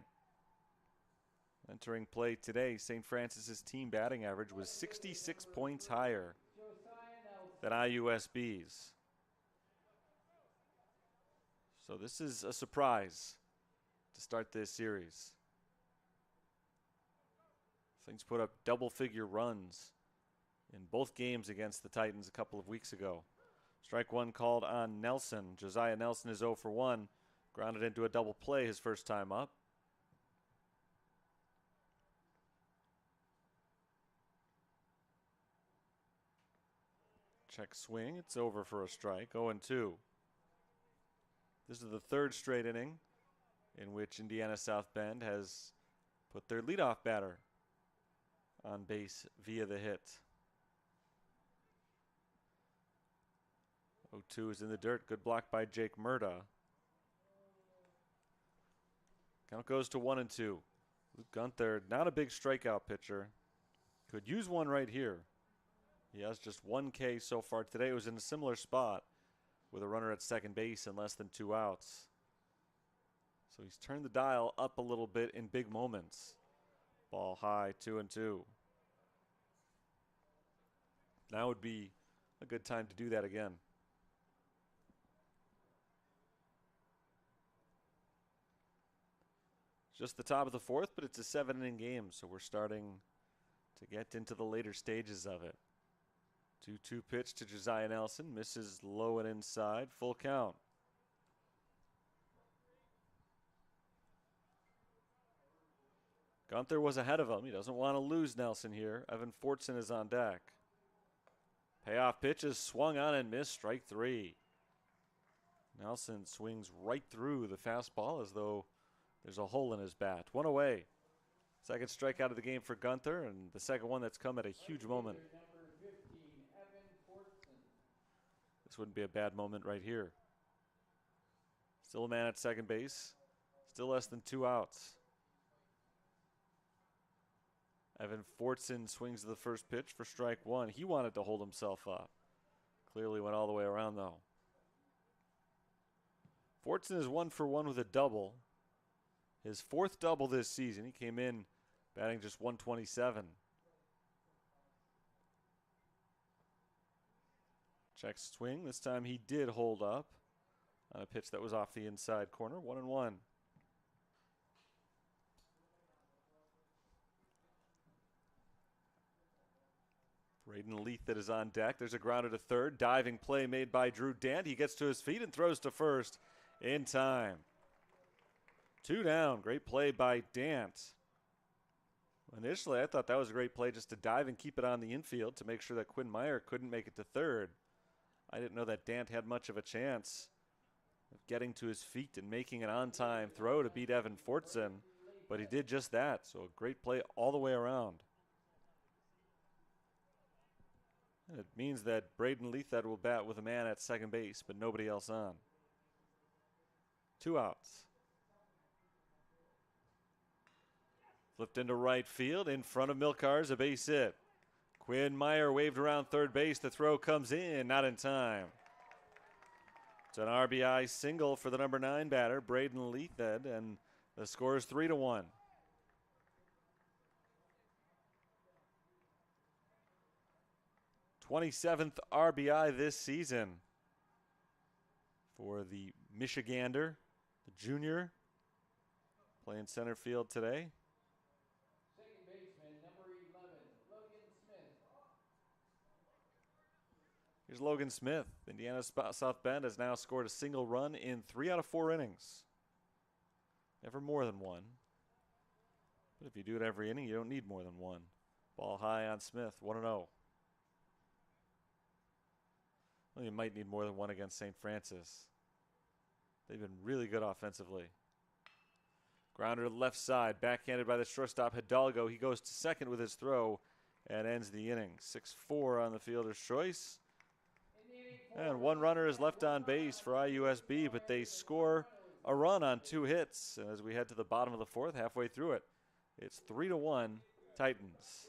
Entering play today, St. Francis's team batting average was 66 points higher than IUSB's. So this is a surprise to start this series. Saints put up double-figure runs in both games against the Titans a couple of weeks ago. Strike 1 called on Nelson. Josiah Nelson is 0 for 1. Grounded into a double play his first time up. Check swing. It's over for a strike. 0-2. This is the 3rd straight inning in which Indiana South Bend has put their leadoff batter on base via the hit. 0-2 is in the dirt. Good block by Jake Murda. Count goes to 1-2. Luke Gunther, not a big strikeout pitcher. Could use one right here. He has just 1 K so far today. It was in a similar spot with a runner at second base and less than 2 outs. So he's turned the dial up a little bit in big moments. Ball high, 2-2. Now would be a good time to do that again. Just the top of the 4th, but it's a 7-inning game, so we're starting to get into the later stages of it. 2-2 pitch to Josiah Nelson. Misses low and inside. Full count. Gunther was ahead of him. He doesn't want to lose Nelson here. Evan Fortson is on deck. Payoff pitch is swung on and missed. Strike 3. Nelson swings right through the fastball as though there's a hole in his bat. 1 away. Second strikeout of the game for Gunther, and the second one that's come at a huge moment. This wouldn't be a bad moment right here. Still a man at second base. Still less than 2 outs. Evan Fortson swings to the first pitch for strike 1. He wanted to hold himself up. Clearly went all the way around, though. Fortson is 1 for 1 with a double. His 4th double this season. He came in batting just 127. Check swing. This time he did hold up on a pitch that was off the inside corner. 1-1. Braden Leath that is on deck. There's a grounder to third. Diving play made by Drew Dant. He gets to his feet and throws to first in time. 2 down. Great play by Dant. Initially, I thought that was a great play just to dive and keep it on the infield to make sure that Quinn Meyer couldn't make it to third. I didn't know that Dant had much of a chance of getting to his feet and making an on-time throw to beat Evan Fortson, but he did just that. So a great play all the way around. And it means that Braden Leathhead will bat with a man at second base, but nobody else on. 2 outs. Flipped into right field in front of Milcars, a base hit. Quinn Meyer waved around third base. The throw comes in, not in time. It's an RBI single for the number 9 batter, Braden Leathhead, and the score is 3-1. '27th RBI this season for the Michigander, the junior, playing center field today. Second baseman, number 11, Logan Smith. Here's Logan Smith. Indiana South Bend has now scored a single run in 3 out of 4 innings. Never more than one. But if you do it every inning, you don't need more than one. Ball high on Smith, 1-0. Well, you might need more than one against St. Francis. They've been really good offensively. Grounder to the left side, backhanded by the shortstop Hidalgo. He goes to second with his throw and ends the inning. 6-4 on the fielder's choice. And one runner is left on base for IUSB, but they score a run on 2 hits. And as we head to the bottom of the 4th, halfway through it, it's 3-1 Titans.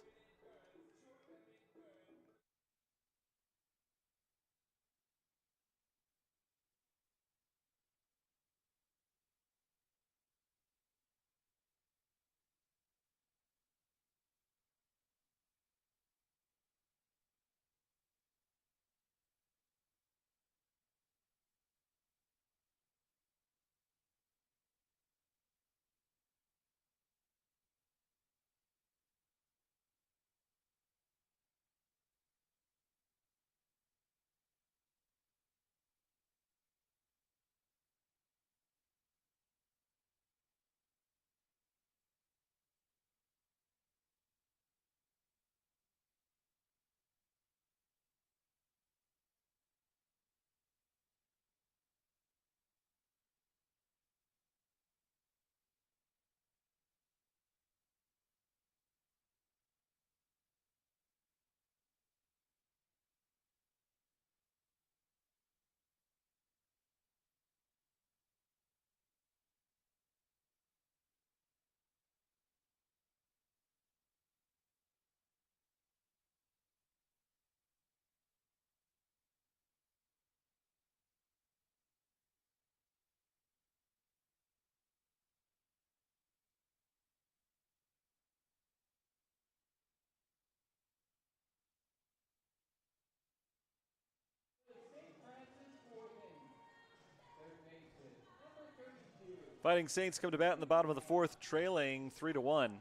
Fighting Saints come to bat in the bottom of the 4th, trailing 3-1.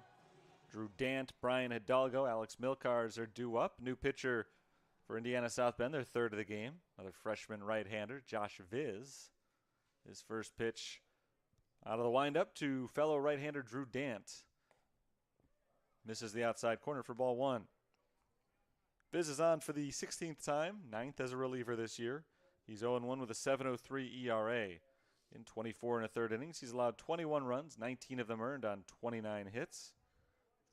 Drew Dant, Brian Hidalgo, Alex Milcars are due up. New pitcher for Indiana South Bend, their 3rd of the game. Another freshman right-hander, Josh Viz. His first pitch out of the windup to fellow right-hander Drew Dant. Misses the outside corner for ball 1. Viz is on for the 16th time, 9th as a reliever this year. He's 0-1 with a 7.03 ERA. In 24 1/3 innings, he's allowed 21 runs, 19 of them earned on 29 hits,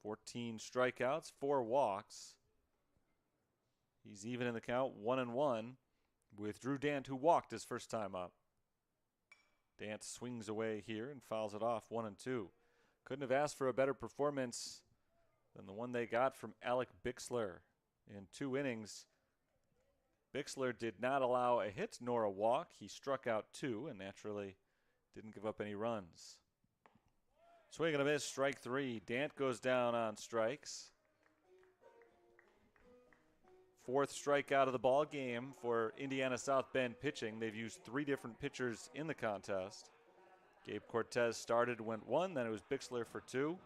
14 strikeouts, 4 walks. He's even in the count, 1-1, with Drew Dant, who walked his first time up. Dant swings away here and fouls it off, 1-2. Couldn't have asked for a better performance than the one they got from Alec Bixler. In 2 innings, Bixler did not allow a hit nor a walk. He struck out 2 and naturally didn't give up any runs. Swing and a miss, strike 3. Dant goes down on strikes. 4th strikeout of the ball game for Indiana South Bend pitching. They've used 3 different pitchers in the contest. Gabe Cortez started, went 1, then it was Bixler for 2.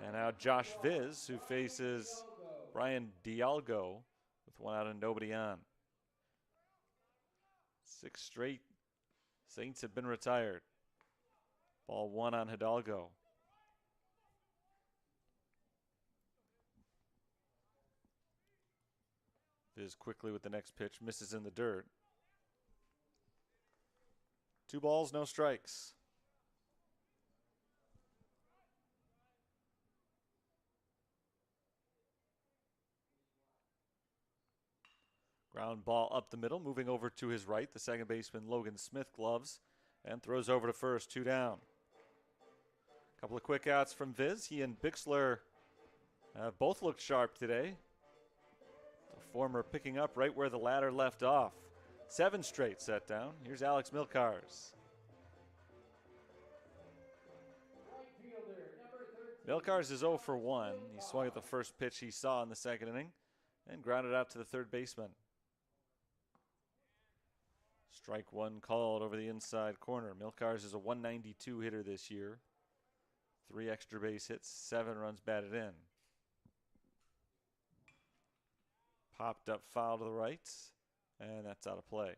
And now Josh Viz, who faces Brian Dialgo with 1 out and nobody on. 6 straight Saints have been retired. Ball 1 on Hidalgo. Viz quickly with the next pitch, misses in the dirt. 2 balls, no strikes. Ground ball up the middle, moving over to his right. The second baseman, Logan Smith, gloves and throws over to first, 2 down. A couple of quick outs from Viz. He and Bixler both looked sharp today. The former picking up right where the latter left off. 7 straight set down. Here's Alex Milcars. Milcars is 0 for 1. He swung at the first pitch he saw in the second inning and grounded out to the third baseman. Strike 1 called over the inside corner. Milcars is a 192 hitter this year. 3 extra base hits, 7 runs batted in. Popped up foul to the right, and that's out of play.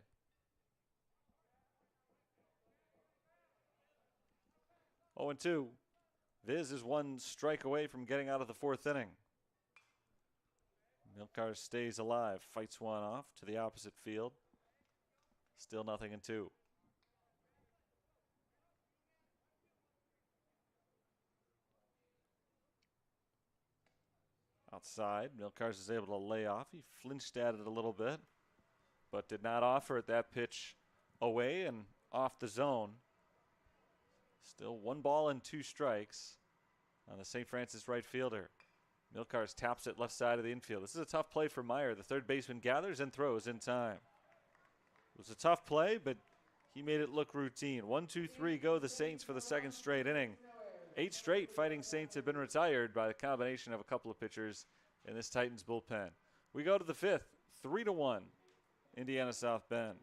Oh, and 2. Viz is 1 strike away from getting out of the 4th inning. Milkar stays alive, fights one off to the opposite field. Still 0-2. Outside, Milkars is able to lay off. He flinched at it a little bit, but did not offer it. That pitch away and off the zone. Still 1 ball and 2 strikes on the St. Francis right fielder. Milkars taps it left side of the infield. This is a tough play for Meyer. The third baseman gathers and throws in time. It was a tough play, but he made it look routine. 1, 2, 3 go the Saints for the 2nd straight inning. 8 straight Fighting Saints have been retired by the combination of a couple of pitchers in this Titans bullpen. We go to the 5th, 3-1, Indiana South Bend.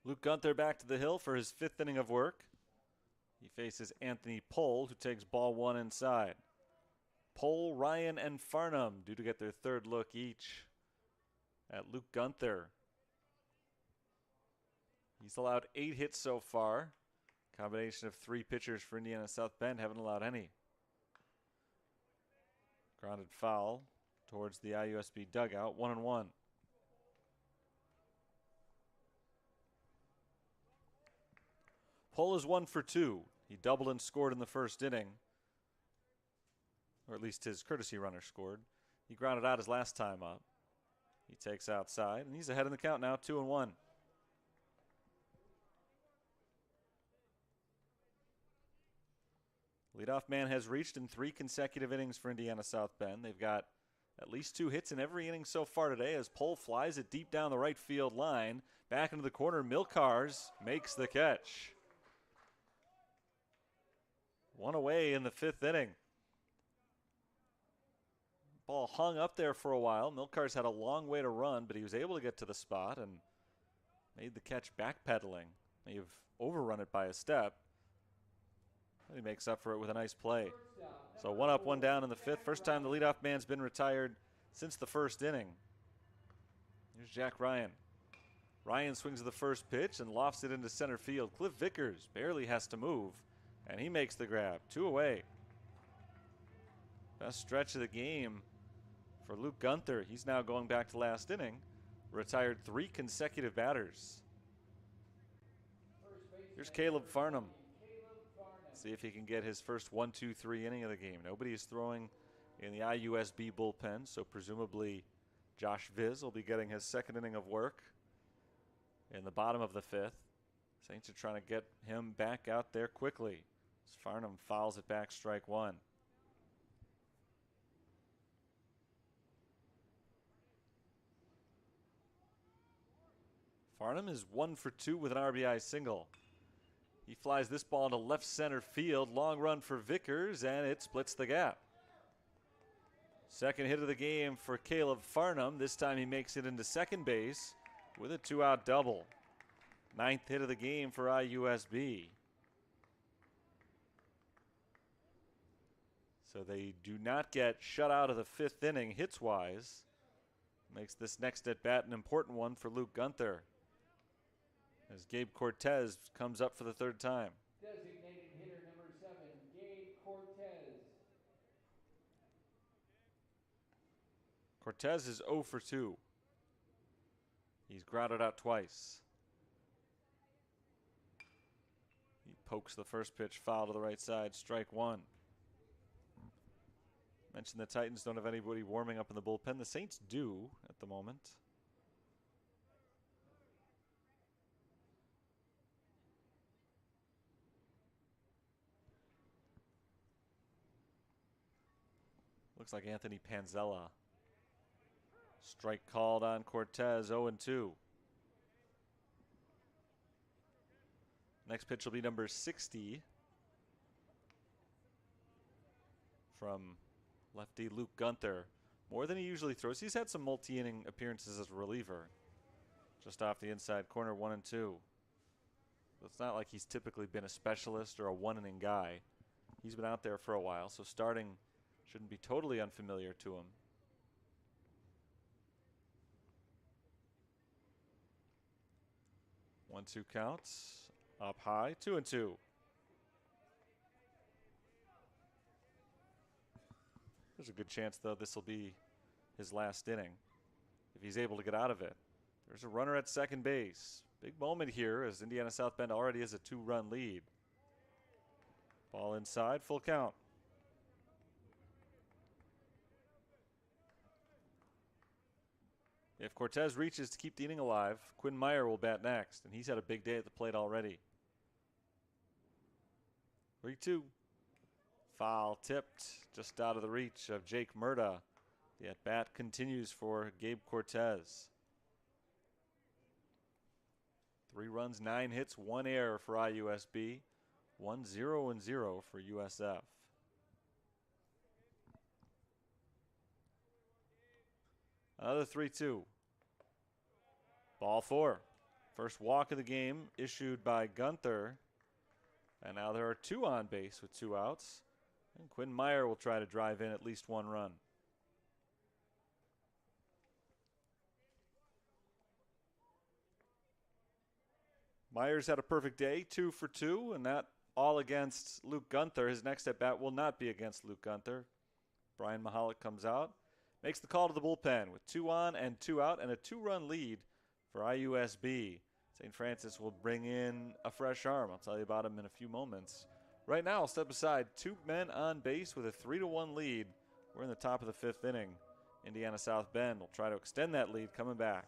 Luke Gunther back to the hill for his 5th inning of work. He faces Anthony Pohl, who takes ball 1 inside. Pohl, Ryan, and Farnham due to get their 3rd look each at Luke Gunther. He's allowed 8 hits so far. Combination of 3 pitchers for Indiana South Bend haven't allowed any. Grounded foul towards the IUSB dugout, 1-1. Pohl is 1 for 2. He doubled and scored in the 1st inning. Or at least his courtesy runner scored. He grounded out his last time up. He takes outside, and he's ahead in the count now, 2-1. Leadoff man has reached in 3 consecutive innings for Indiana South Bend. They've got at least 2 hits in every inning so far today as Pohl flies it deep down the right field line. Back into the corner, Milkars makes the catch. 1 away in the 5th inning. Ball hung up there for a while. Milkars had a long way to run, but he was able to get to the spot and made the catch backpedaling. May have overrun it by a step. But he makes up for it with a nice play. So 1 up, 1 down in the 5th. First time the leadoff man's been retired since the 1st inning. Here's Jack Ryan. Ryan swings the first pitch and lofts it into center field. Cliff Vickers barely has to move, and he makes the grab. 2 away. Best stretch of the game for Luke Gunther. He's now going back to last inning. Retired 3 consecutive batters. Here's Caleb Farnham. See if he can get his first 1, 2, 3 inning of the game. Nobody is throwing in the IUSB bullpen, so presumably Josh Viz will be getting his 2nd inning of work in the bottom of the 5th. Saints are trying to get him back out there quickly. As Farnham fouls it back, strike 1. Farnham is 1 for 2 with an RBI single. He flies this ball into left center field. Long run for Vickers, and it splits the gap. Second hit of the game for Caleb Farnham. This time he makes it into second base with a 2-out double. Ninth hit of the game for IUSB. So they do not get shut out of the fifth inning hits-wise. Makes this next at-bat an important one for Luke Gunther, as Gabe Cortez comes up for the third time. Designated hitter number 7, Gabe Cortez. Cortez is 0 for 2. He's grounded out twice. He pokes the first pitch foul to the right side, strike one. Mentioned the Titans don't have anybody warming up in the bullpen. The Saints do at the moment. Looks like Anthony Panzella. Strike called on Cortez, 0-2. Next pitch will be number 60 from lefty Luke Gunther. More than he usually throws. He's had some multi-inning appearances as a reliever. Just off the inside corner, 1-2. It's not like he's typically been a specialist or a one-inning guy. He's been out there for a while, so starting shouldn't be totally unfamiliar to him. One-two counts. Up high, 2-2. There's a good chance, though, this will be his last inning if he's able to get out of it. There's a runner at second base. Big moment here, as Indiana South Bend already has a 2-run lead. Ball inside, full count. If Cortez reaches to keep the inning alive, Quinn Meyer will bat next, and he's had a big day at the plate already. 3-2. Foul tipped just out of the reach of Jake Murda. The at-bat continues for Gabe Cortez. 3 runs, 9 hits, 1 error for IUSB. 1-0-0 for USF. Another 3-2. Ball 4. First walk of the game issued by Gunther. And now there are 2 on base with 2 outs. And Quinn Meyer will try to drive in at least 1 run. Meyer's had a perfect day, 2 for 2, and that all against Luke Gunther. His next at-bat will not be against Luke Gunther. Brian Mahalik comes out, makes the call to the bullpen with 2 on and 2 out, and a 2-run lead for IUSB. St. Francis will bring in a fresh arm. I'll tell you about him in a few moments. Right now, I'll step aside. 2 men on base with a 3-1 lead. We're in the top of the 5th inning. Indiana South Bend will try to extend that lead coming back.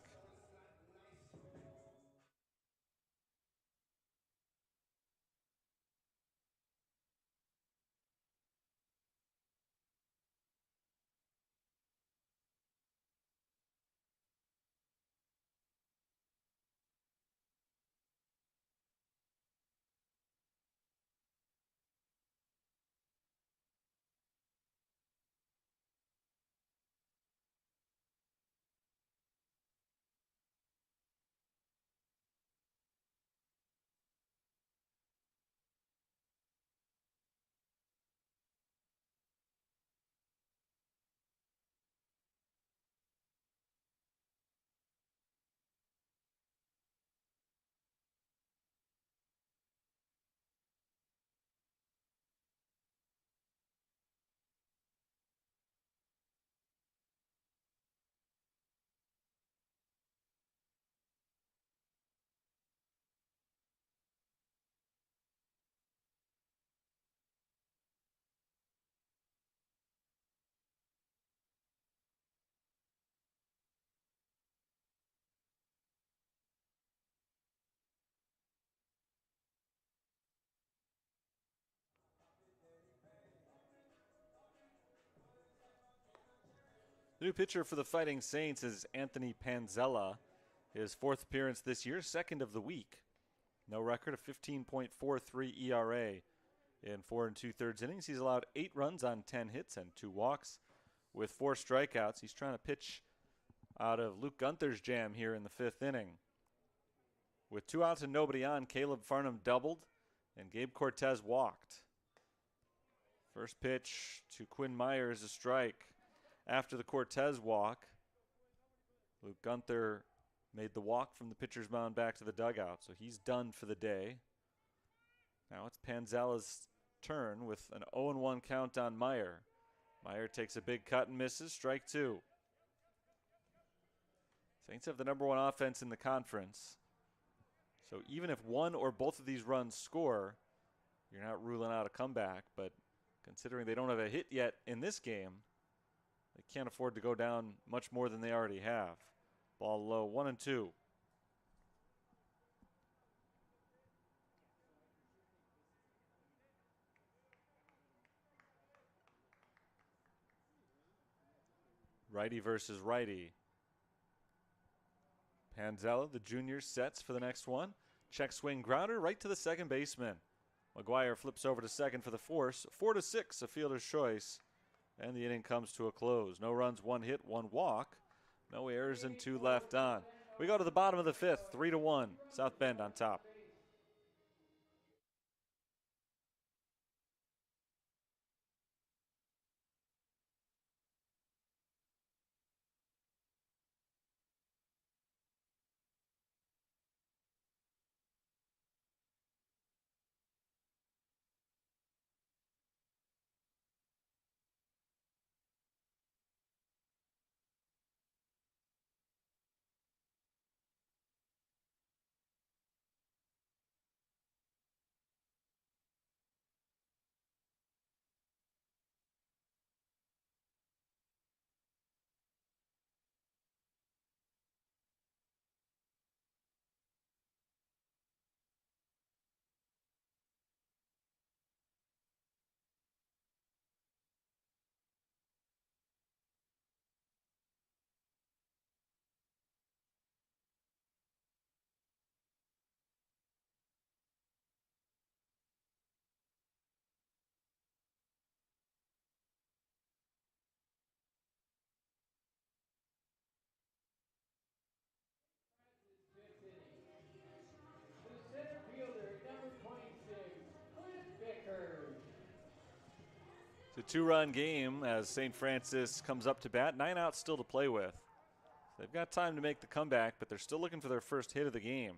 The new pitcher for the Fighting Saints is Anthony Panzella. His 4th appearance this year, 2nd of the week. No record, a 15.43 ERA in 4 2/3 innings. He's allowed 8 runs on 10 hits and 2 walks. with 4 strikeouts. He's trying to pitch out of Luke Gunther's jam here in the 5th inning. With 2 outs and nobody on, Caleb Farnham doubled and Gabe Cortez walked. First pitch to Quinn Meyer is a strike. After the Cortez walk, Luke Gunther made the walk from the pitcher's mound back to the dugout, so he's done for the day. Now it's Panzella's turn with an 0-1 count on Meyer. Meyer takes a big cut and misses, strike 2. Saints have the #1 offense in the conference. So even if one or both of these runs score, you're not ruling out a comeback, but considering they don't have a hit yet in this game, they can't afford to go down much more than they already have. Ball low, 1-2. Righty versus righty. Panzella, the junior, sets for the next one. Check swing grounder right to the second baseman. McGuire flips over to second for the force. 4-6, a fielder's choice. And the inning comes to a close. No runs, 1 hit, 1 walk. No errors and 2 left on. We go to the bottom of the 5th, 3-1. South Bend on top. It's a 2-run game as St. Francis comes up to bat. 9 outs still to play with. They've got time to make the comeback, but they're still looking for their first hit of the game.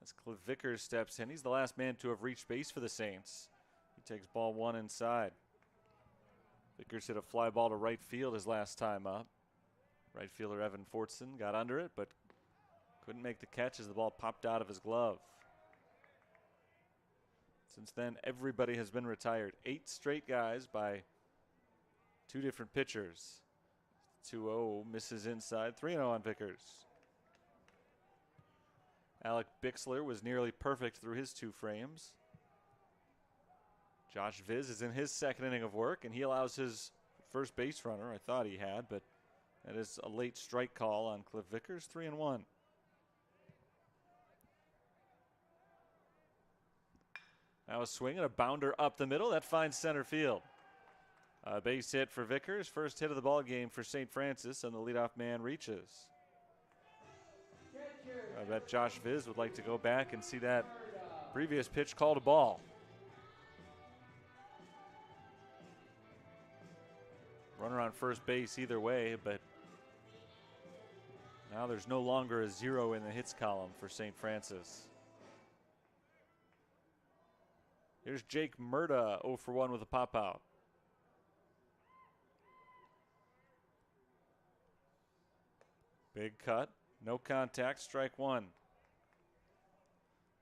As Cliff Vickers steps in, he's the last man to have reached base for the Saints. He takes ball 1 inside. Vickers hit a fly ball to right field his last time up. Right fielder Evan Fortson got under it, but couldn't make the catch as the ball popped out of his glove. Since then, everybody has been retired. 8 straight guys by 2 different pitchers. 2-0 misses inside. 3-0 on Vickers. Alec Bixler was nearly perfect through his 2 frames. Josh Viz is in his 2nd inning of work, and he allows his first base runner. I thought he had, but that is a late strike call on Cliff Vickers. 3-1. Now a swing and a bounder up the middle. That finds center field. A base hit for Vickers. First hit of the ball game for St. Francis, and the leadoff man reaches. I bet Josh Viz would like to go back and see that previous pitch called a ball. Runner on first base either way, but now there's no longer a 0 in the hits column for St. Francis. Here's Jake Murda, 0 for 1 with a pop out. Big cut, no contact, strike 1.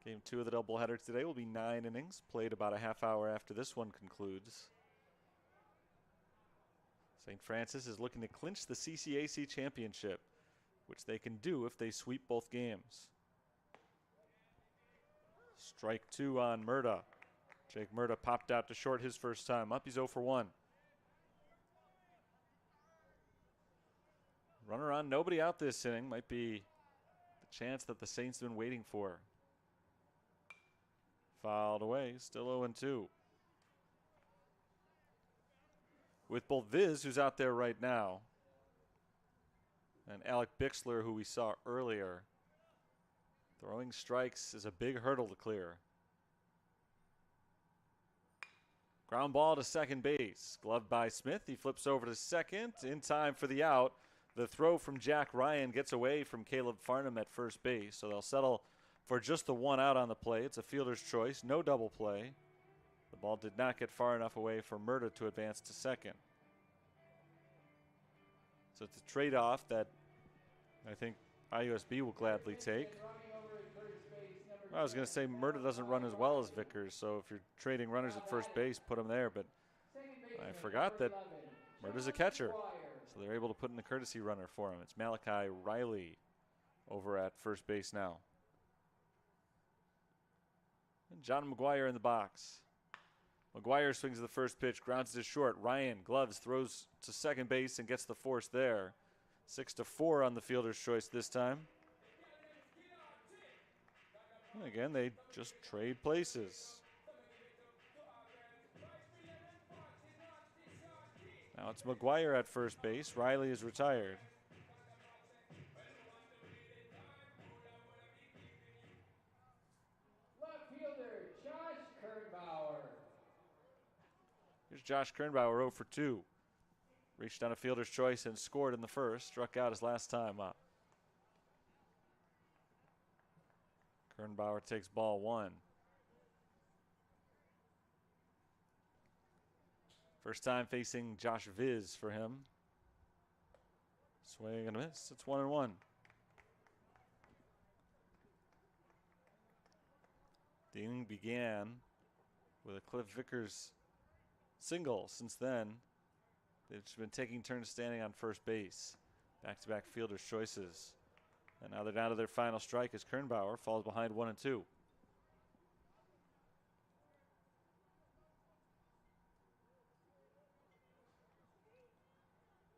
Game 2 of the doubleheader today will be 9 innings, played about a half hour after this one concludes. St. Francis is looking to clinch the CCAC championship, which they can do if they sweep both games. Strike 2 on Murda. Jake Murda popped out to short his first time up. He's 0 for 1. Runner on, nobody out this inning. Might be the chance that the Saints have been waiting for. Fouled away, still 0-2. with both Viz, who's out there right now, and Alec Bixler, who we saw earlier. Throwing strikes is a big hurdle to clear. Ground ball to second base. Gloved by Smith. He flips over to second in time for the out. The throw from Jack Ryan gets away from Caleb Farnham at first base, so they'll settle for just the one out on the play. It's a fielder's choice, no double play. The ball did not get far enough away for Murda to advance to second. So it's a trade-off that I think IUSB will gladly take. I was going to say Murda doesn't run as well as Vickers, so if you're trading runners at first base, put him there. But I forgot that Murda's a catcher, so they're able to put in a courtesy runner for him. It's Malachi Riley over at first base now. And John McGuire in the box. McGuire swings to the first pitch, grounds it short. Ryan gloves, throws to second base and gets the force there. 6-4 on the fielder's choice this time. And again, they just trade places. Now it's McGuire at first base. Riley is retired. Left fielder, Josh Kernbauer. Here's Josh Kernbauer, 0 for 2. Reached on a fielder's choice and scored in the first. Struck out his last time up. Kernbauer takes ball one. First time facing Josh Viz for him. Swing and a miss. It's 1-1. The inning began with a Cliff Vickers single. Since then, they've just been taking turns standing on first base. Back-to-back fielder's choices. And now they're down to their final strike as Kernbauer falls behind 1-2.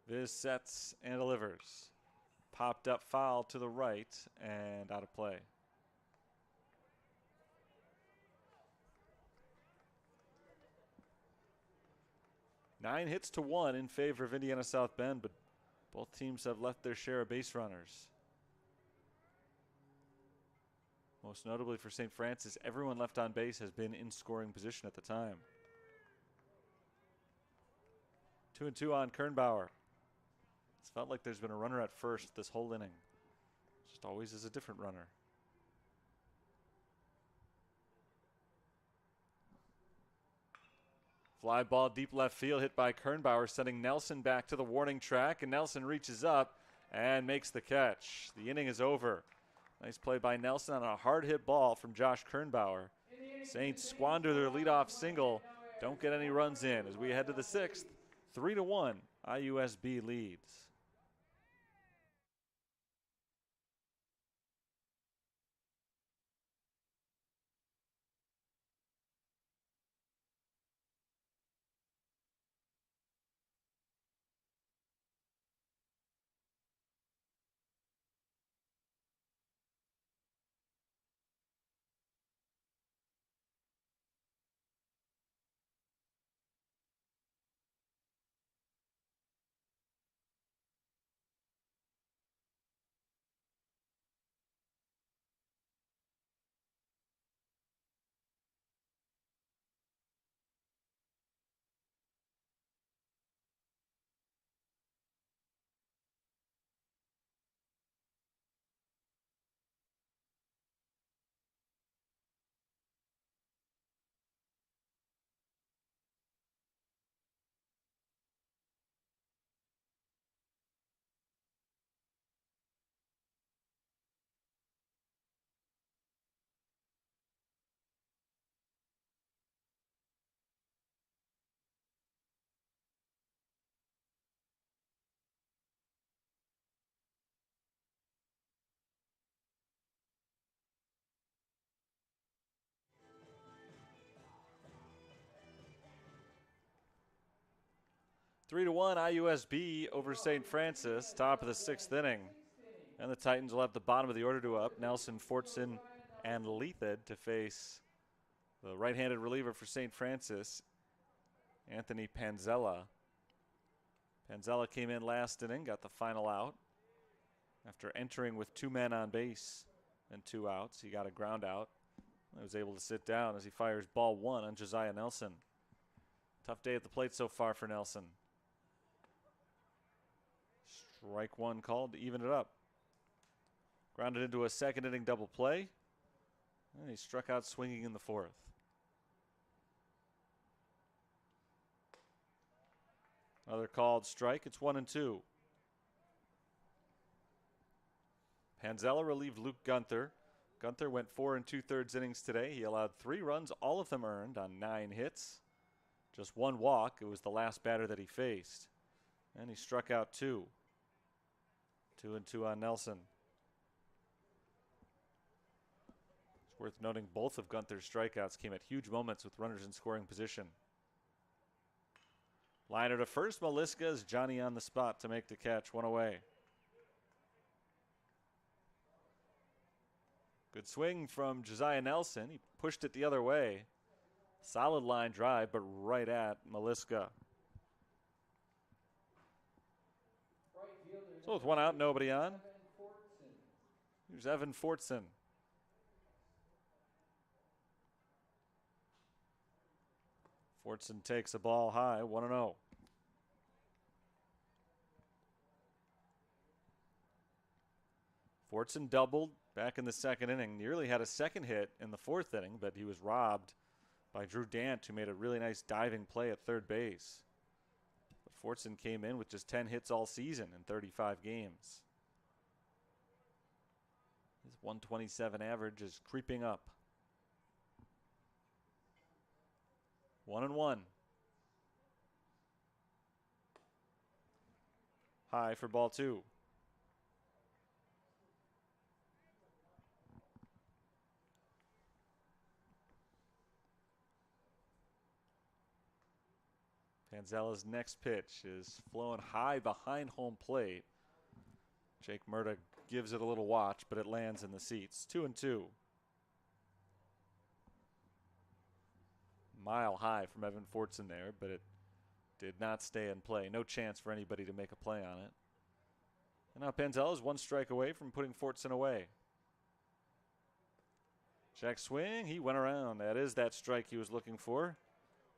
Viz sets and delivers. Popped up foul to the right and out of play. Nine hits to 1 in favor of Indiana South Bend, but both teams have left their share of base runners. Most notably for St. Francis, everyone left on base has been in scoring position at the time. 2-2 on Kernbauer. It's felt like there's been a runner at first this whole inning. Just always is a different runner. Fly ball deep left field hit by Kernbauer, sending Nelson back to the warning track, and Nelson reaches up and makes the catch. The inning is over. Nice play by Nelson on a hard hit ball from Josh Kernbauer. Saints squander their leadoff single, don't get any runs in as we head to the sixth. 3-1, IUSB leads. Three to 1 IUSB over St. Francis, top of the sixth inning. And the Titans will have the bottom of the order to up. Nelson, Fortson, and Leathid to face the right-handed reliever for St. Francis, Anthony Panzella. Panzella came in last inning, got the final out. After entering with 2 men on base and 2 outs, he got a ground out. He was able to sit down as he fires ball 1 on Josiah Nelson. Tough day at the plate so far for Nelson. Strike 1 called to even it up. Grounded into a second inning double play. And he struck out swinging in the 4th. Another called strike. It's 1-2. Panzella relieved Luke Gunther. Gunther went 4 2/3 innings today. He allowed 3 runs, all of them earned on 9 hits. Just 1 walk. It was the last batter that he faced. And he struck out 2. 2-2 on Nelson. It's worth noting both of Gunther's strikeouts came at huge moments with runners in scoring position. Liner to first. Maliska is Johnny on the spot to make the catch. 1 away. Good swing from Josiah Nelson. He pushed it the other way. Solid line drive, but right at Maliska. So with 1 out, nobody on. Here's Evan Fortson. Fortson takes a ball high, 1-0. Fortson doubled back in the second inning. Nearly had a second hit in the 4th inning, but he was robbed by Drew Dant, who made a really nice diving play at third base. But Fortson came in with just 10 hits all season in 35 games. His 127 average is creeping up. 1-1. High for ball 2. Panzella's next pitch is flown high behind home plate. Jake Murda gives it a little watch, but it lands in the seats. 2-2. Mile high from Evan Fortson there, but it did not stay in play. No chance for anybody to make a play on it. And now Panzella is 1 strike away from putting Fortson away. Check swing. He went around. That is that strike he was looking for.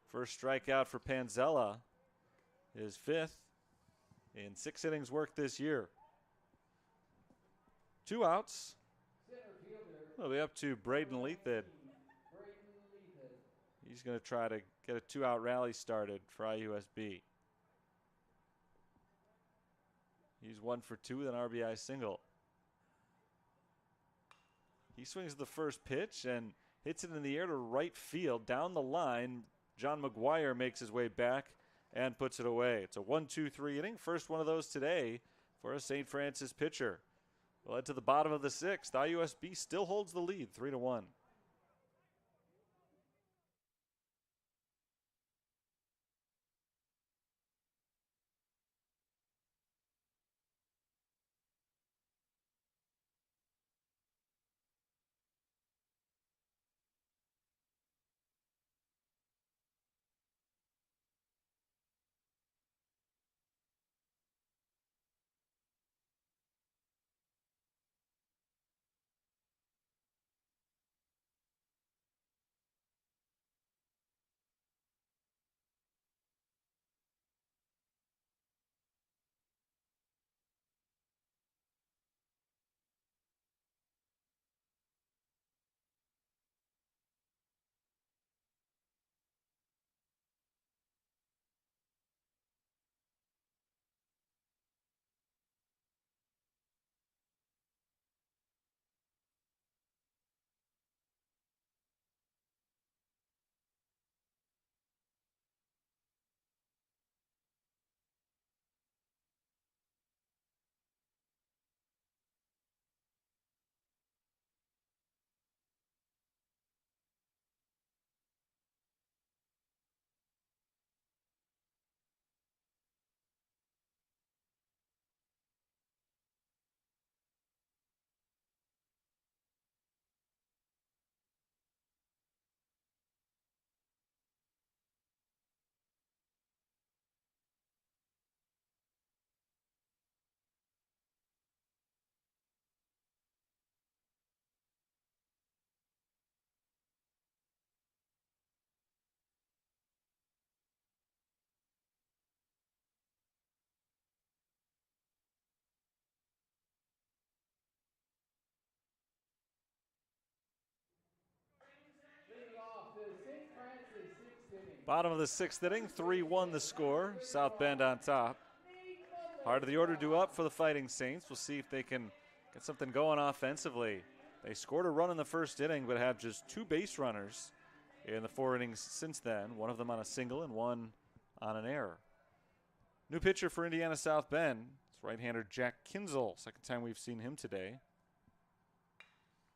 First strikeout for Panzella. His 5th in 6 innings worked this year. 2 outs. They'll be up to Braden Leathhead. He's going to try to get a 2-out rally started for IUSB. He's 1 for 2 with an RBI single. He swings the first pitch and hits it in the air to right field. Down the line, John McGuire makes his way back and puts it away. It's a 1-2-3 inning. First one of those today for a St. Francis pitcher. Led to the bottom of the 6th. IUSB still holds the lead, 3-1. Bottom of the 6th inning, 3-1 the score. South Bend on top. Heart of the order due up for the Fighting Saints. We'll see if they can get something going offensively. They scored a run in the first inning, but have just 2 base runners in the 4 innings since then. One of them on a single and one on an error. New pitcher for Indiana South Bend. It's right-hander Jack Kinzel. Second time we've seen him today.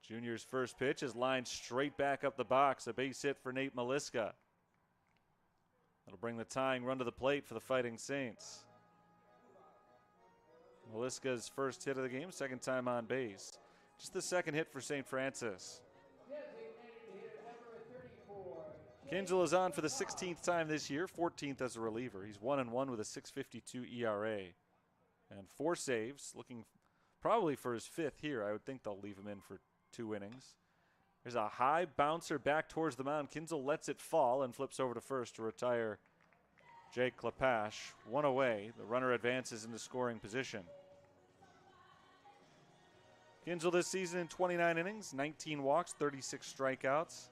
Junior's first pitch is lined straight back up the box. A base hit for Nate Maliska. That'll bring the tying run to the plate for the Fighting Saints. Maliska's first hit of the game, second time on base. Just the second hit for St. Francis. Kinzel is on for the 16th time this year, 14th as a reliever. He's 1-1 with a 6.52 ERA and 4 saves. Looking probably for his 5th here. I would think they'll leave him in for 2 innings. There's a high bouncer back towards the mound. Kinzel lets it fall and flips over to first to retire Jake Klepash. 1 away. The runner advances into scoring position. Kinzel this season in 29 innings, 19 walks, 36 strikeouts,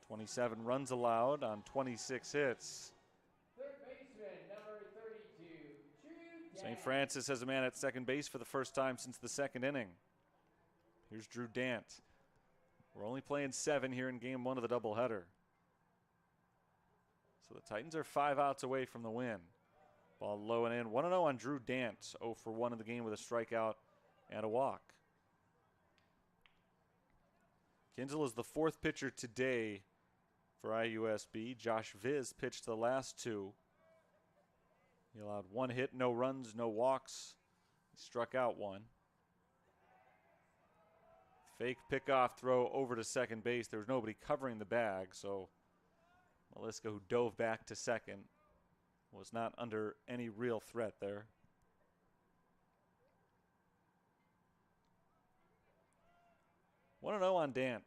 27 runs allowed on 26 hits. Third baseman, number 32, St. Francis has a man at second base for the first time since the 2nd inning. Here's Drew Dant. We're only playing 7 here in game 1 of the doubleheader. So the Titans are 5 outs away from the win. Ball low and in. 1-0 on Drew Dant. 0 for 1 in the game with a strikeout and a walk. Kinzel is the 4th pitcher today for IUSB. Josh Viz pitched the last 2. He allowed 1 hit, no runs, no walks. He struck out 1. Fake pickoff throw over to second base. There was nobody covering the bag, so Maliska, who dove back to second, was not under any real threat there. One 1-0 on Dant.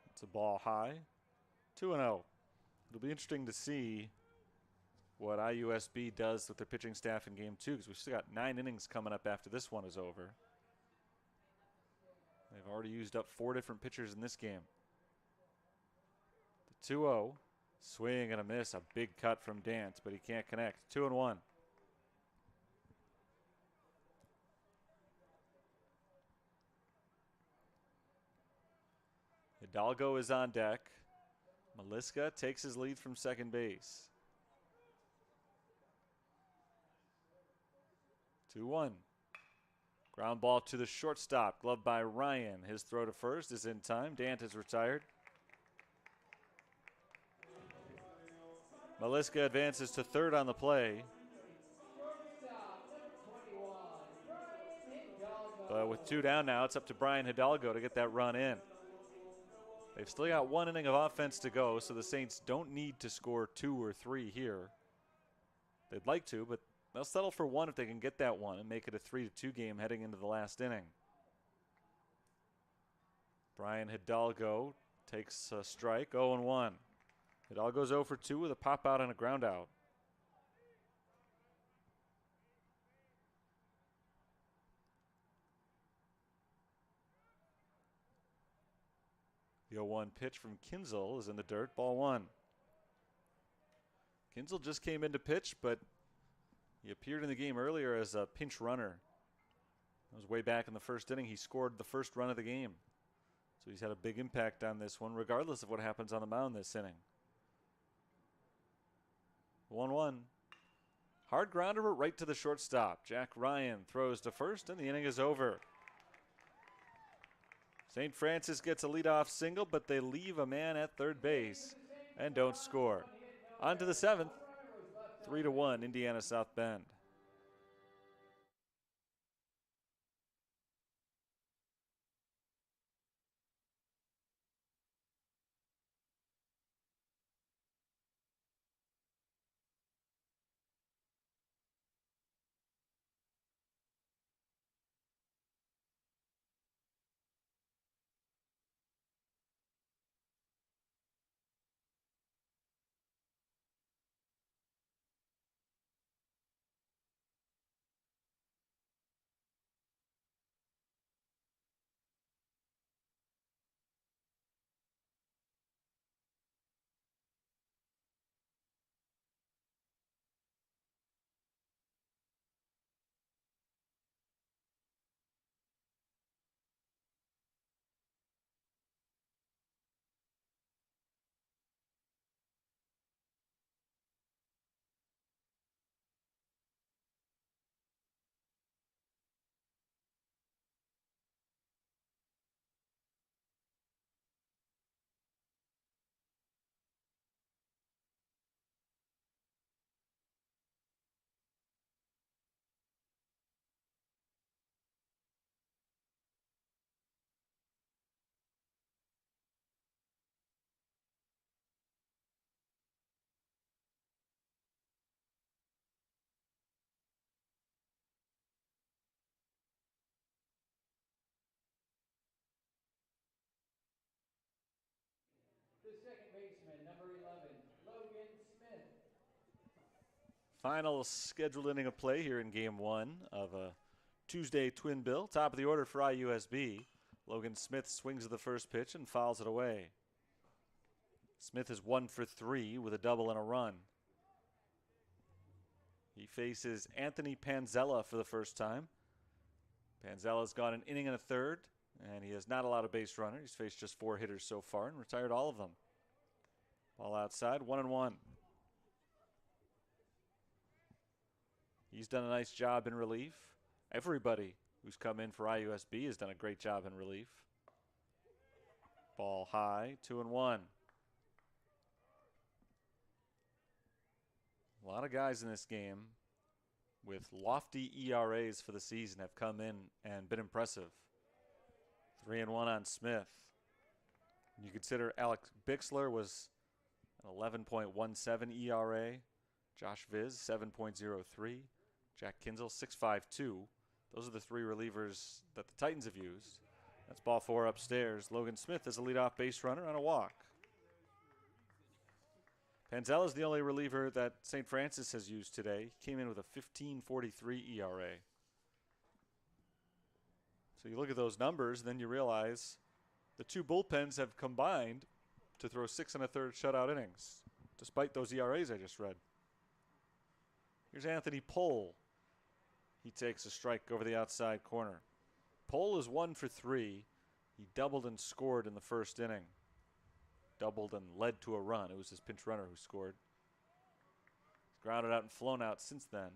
It's a ball high. 2-0. It'll be interesting to see what IUSB does with their pitching staff in game 2, because we've still got 9 innings coming up after this one is over. They've already used up 4 different pitchers in this game. The 2-0. Swing and a miss. A big cut from Dant, but he can't connect. 2-1. Hidalgo is on deck. Maliska takes his lead from second base. 2-1. Ground ball to the shortstop. Gloved by Ryan. His throw to first is in time. Dant is retired. Maliska advances to third on the play. But with 2 down now, it's up to Brian Hidalgo to get that run in. They've still got 1 inning of offense to go, so the Saints don't need to score 2 or 3 here. They'd like to, but they'll settle for 1 if they can get that 1 and make it a 3-2 game heading into the last inning. Brian Hidalgo takes a strike, 0-1. Hidalgo's 0 for 2 with a pop out and a ground out. The 0-1 pitch from Kinzel is in the dirt, ball 1. Kinzel just came in to pitch, but he appeared in the game earlier as a pinch runner. That was way back in the first inning. He scored the first run of the game. So he's had a big impact on this one, regardless of what happens on the mound this inning. 1-1. Hard grounder, but right to the shortstop. Jack Ryan throws to first, and the inning is over. St. Francis gets a leadoff single, but they leave a man at third base and don't score. On to the 7th. 3-1, Indiana South Bend. Final scheduled inning of play here in game one of a Tuesday twin bill. Top of the order for IUSB. Logan Smith swings at the first pitch and fouls it away. Smith is 1 for 3 with a double and a run. He faces Anthony Panzella for the first time. Panzella's gone an inning and a third, and he has not allowed a base runner. He's faced just 4 hitters so far and retired all of them. Ball outside, 1-1. He's done a nice job in relief. Everybody who's come in for IUSB has done a great job in relief. Ball high, 2-1. A lot of guys in this game with lofty ERAs for the season have come in and been impressive. 3-1 on Smith. You consider Alex Bixler was an 11.17 ERA. Josh Viz, 7.03. Jack Kinzel, 6.52. Those are the 3 relievers that the Titans have used. That's ball 4 upstairs. Logan Smith is a leadoff base runner on a walk. Panzella is the only reliever that St. Francis has used today. He came in with a 15.43 ERA. So you look at those numbers, and then you realize the 2 bullpens have combined to throw 6 1/3 shutout innings, despite those ERAs I just read. Here's Anthony Pohl. He takes a strike over the outside corner. Pohl is 1 for 3. He doubled and scored in the first inning. Doubled and led to a run. It was his pinch runner who scored. He's grounded out and flown out since then.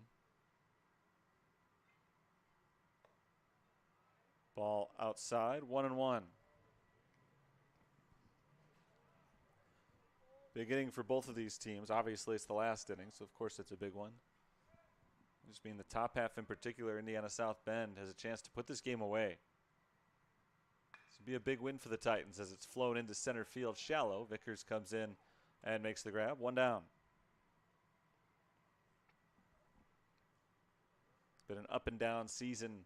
Ball outside, 1-1. Big inning for both of these teams. Obviously, it's the last inning, so of course it's a big one. Just being the top half in particular, Indiana South Bend has a chance to put this game away. This would be a big win for the Titans as it's flown into center field shallow. Vickers comes in and makes the grab. 1 down. It's been an up and down season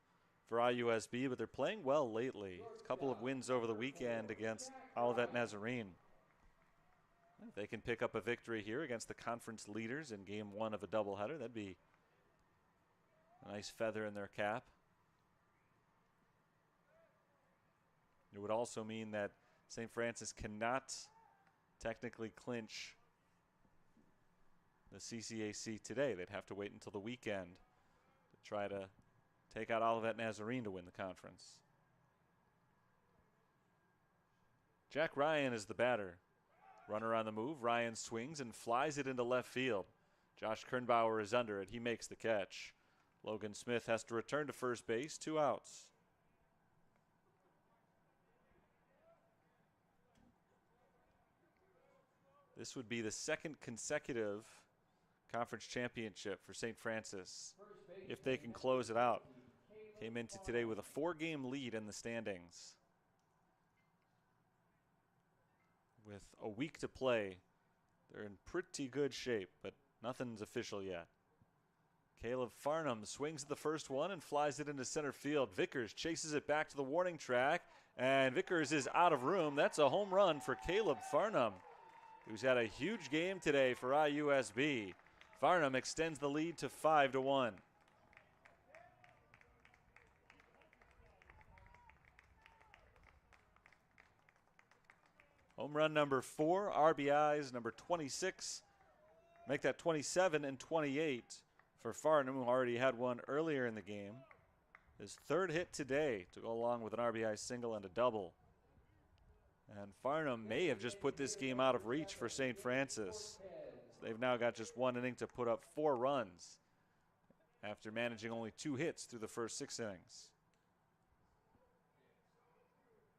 for IUSB, but they're playing well lately. A couple of wins over the weekend against Olivet Nazarene. If they can pick up a victory here against the conference leaders in game 1 of a doubleheader, that'd be a nice feather in their cap. It would also mean that St. Francis cannot technically clinch the CCAC today. They'd have to wait until the weekend to try to take out Olivet Nazarene to win the conference. Jack Ryan is the batter. Runner on the move. Ryan swings and flies it into left field. Josh Kernbauer is under it. He makes the catch. Logan Smith has to return to first base. 2 outs. This would be the 2nd consecutive conference championship for St. Francis if they can close it out. Came into today with a 4-game lead in the standings. With a week to play, they're in pretty good shape, but nothing's official yet. Caleb Farnham swings at the first one and flies it into center field. Vickers chases it back to the warning track, and Vickers is out of room. That's a home run for Caleb Farnham, who's had a huge game today for IUSB. Farnham extends the lead to 5-1. Home run number 4, RBIs number 26. Make that 27 and 28 for Farnham, who already had one earlier in the game. His 3rd hit today to go along with an RBI single and a double. And Farnham may have just put this game out of reach for St. Francis. So they've now got just 1 inning to put up 4 runs after managing only 2 hits through the first 6 innings.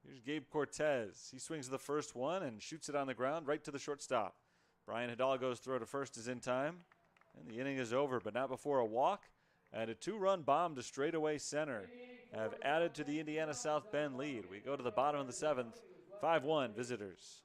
Here's Gabe Cortez. He swings the first one and shoots it on the ground right to the shortstop. Brian Hidalgo's throw to first is in time, and the inning is over, but not before a walk and a 2-run bomb to straightaway center have added to the Indiana South Bend lead. We go to the bottom of the 7th, 5-1 visitors.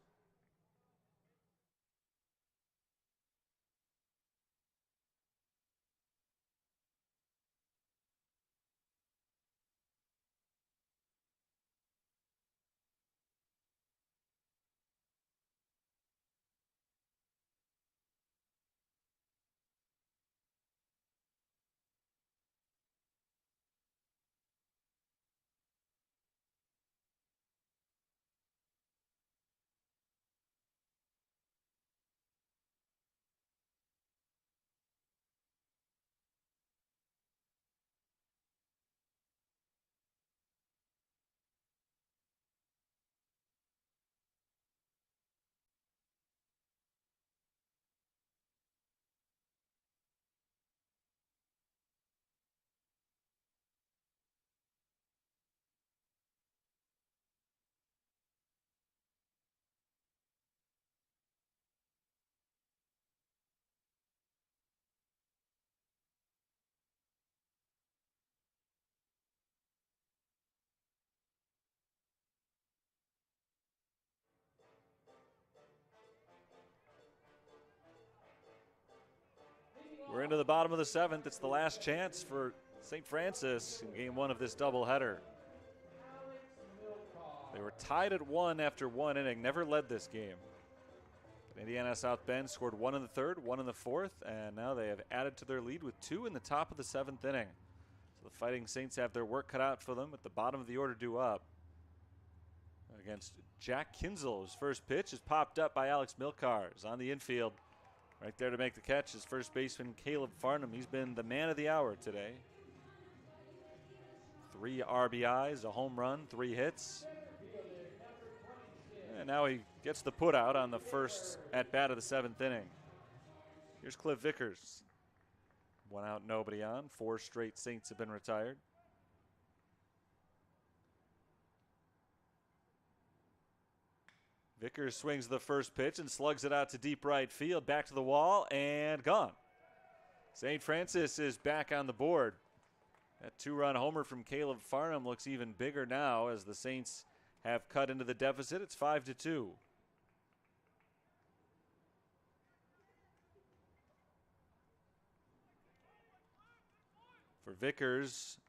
We're into the bottom of the 7th. It's the last chance for St. Francis in game 1 of this doubleheader. They were tied at 1 after 1 inning, never led this game. But Indiana South Bend scored 1 in the 3rd, 1 in the 4th, and now they have added to their lead with 2 in the top of the 7th inning. So the Fighting Saints have their work cut out for them at the bottom of the order due up. Against Jack Kinzel, whose first pitch is popped up by Alex Milcars on the infield. Right there to make the catch is first baseman Caleb Farnham. He's been the man of the hour today. 3 RBIs, a home run, 3 hits. And now he gets the put out on the first at bat of the 7th inning. Here's Cliff Vickers. 1 out, nobody on. 4 straight Saints have been retired. Vickers swings the first pitch and slugs it out to deep right field, back to the wall, and gone. St. Francis is back on the board. That 2-run homer from Caleb Farnham looks even bigger now as the Saints have cut into the deficit. It's 5-2. For Vickers,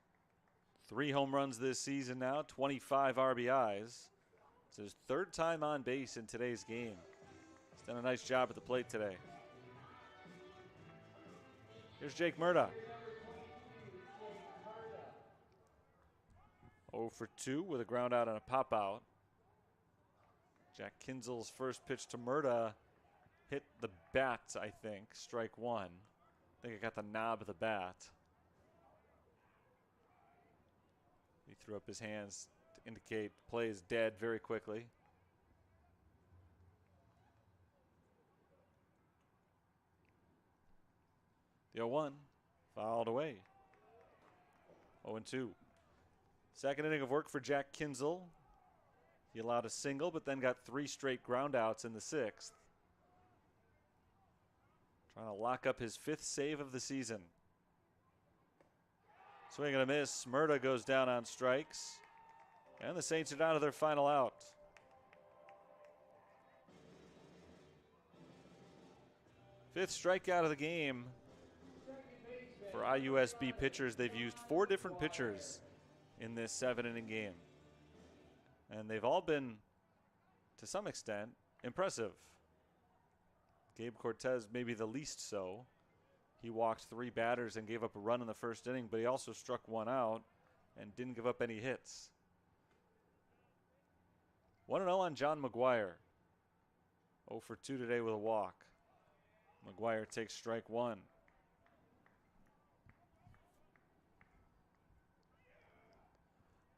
3 home runs this season now, 25 RBIs. It's his 3rd time on base in today's game. He's done a nice job at the plate today. Here's Jake Murda. 0 for 2 with a ground out and a pop out. Jack Kinzel's first pitch to Murda hit the bat, I think. Strike 1. I think it got the knob of the bat. He threw up his hands to indicate play is dead very quickly. The 0-1 fouled away. 0-2. Second inning of work for Jack Kinzel. He allowed a single, but then got 3 straight groundouts in the 6th. Trying to lock up his 5th save of the season. Swing and a miss. Murda goes down on strikes. And the Saints are down to their final out. Fifth strikeout of the game for IUSB pitchers. They've used 4 different pitchers in this 7-inning game. And they've all been, to some extent, impressive. Gabe Cortez maybe the least so. He walked 3 batters and gave up a run in the first inning, but he also struck 1 out and didn't give up any hits. 1-0 on John McGuire. 0 for 2 today with a walk. McGuire takes strike 1.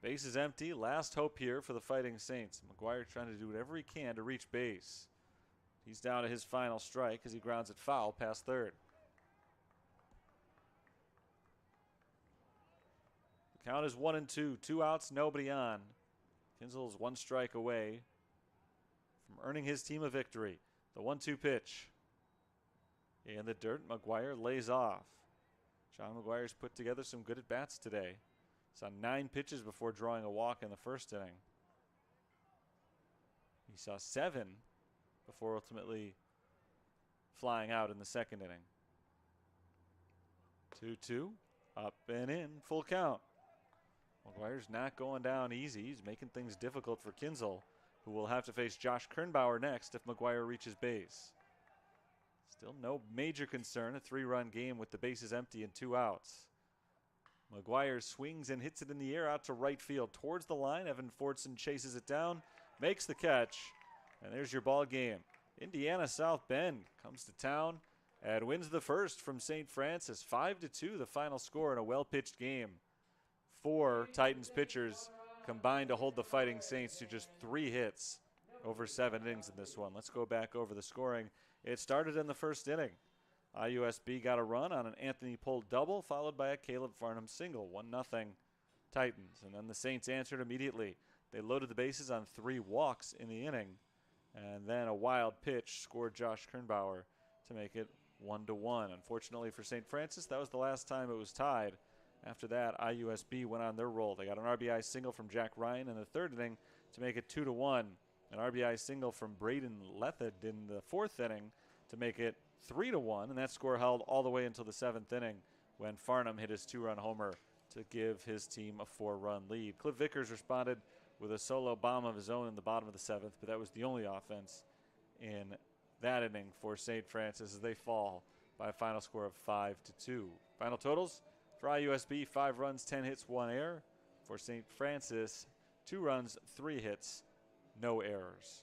Base is empty. Last hope here for the Fighting Saints. McGuire trying to do whatever he can to reach base. He's down to his final strike as he grounds it foul past third. The count is 1-2. 2 outs, nobody on. Kinzel is 1 strike away from earning his team a victory. The 1-2 pitch. In the dirt, McGuire lays off. John McGuire's put together some good at-bats today. Saw 9 pitches before drawing a walk in the first inning. He saw 7 before ultimately flying out in the second inning. 2-2, up and in, full count. McGuire's not going down easy. He's making things difficult for Kinzel, who will have to face Josh Kernbauer next if McGuire reaches base. Still no major concern, a 3-run game with the bases empty and 2 outs. McGuire swings and hits it in the air out to right field towards the line. Evan Fortson chases it down, makes the catch, and there's your ball game. Indiana South Bend comes to town and wins the first from St. Francis. 5-2 the final score in a well-pitched game. 4 Titans pitchers combined to hold the Fighting Saints to just 3 hits over 7 innings in this one. Let's go back over the scoring. It started in the first inning. IUSB got a run on an Anthony Pohl double, followed by a Caleb Farnham single. 1-0 Titans. And then the Saints answered immediately. They loaded the bases on 3 walks in the inning. And then a wild pitch scored Josh Kernbauer to make it 1-1. Unfortunately for St. Francis, that was the last time it was tied. After that, IUSB went on their roll. They got an RBI single from Jack Ryan in the 3rd inning to make it 2-1. An RBI single from Braden Lethard in the 4th inning to make it 3-1, and that score held all the way until the 7th inning when Farnham hit his 2-run homer to give his team a 4-run lead. Cliff Vickers responded with a solo bomb of his own in the bottom of the 7th, but that was the only offense in that inning for St. Francis as they fall by a final score of 5-2. Final totals for IUSB: 5 runs, 10 hits, 1 error. For St. Francis, 2 runs, 3 hits, no errors.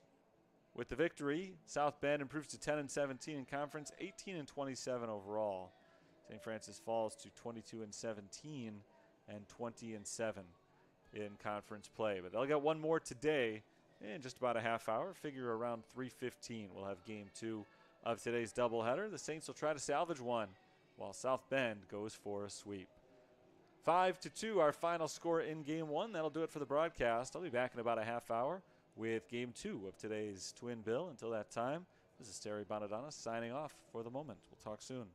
With the victory, South Bend improves to 10-17 in conference, 18-27 overall. St. Francis falls to 22-17 and 20-7 in conference play. But they'll get one more today in just about a half hour. Figure around 3:15 we'll have game 2 of today's doubleheader. The Saints will try to salvage one while South Bend goes for a sweep. 5-2 our final score in game 1. That'll do it for the broadcast. I'll be back in about a half hour with game 2 of today's Twin Bill. Until that time, this is Terry Bonadonna signing off for the moment. We'll talk soon.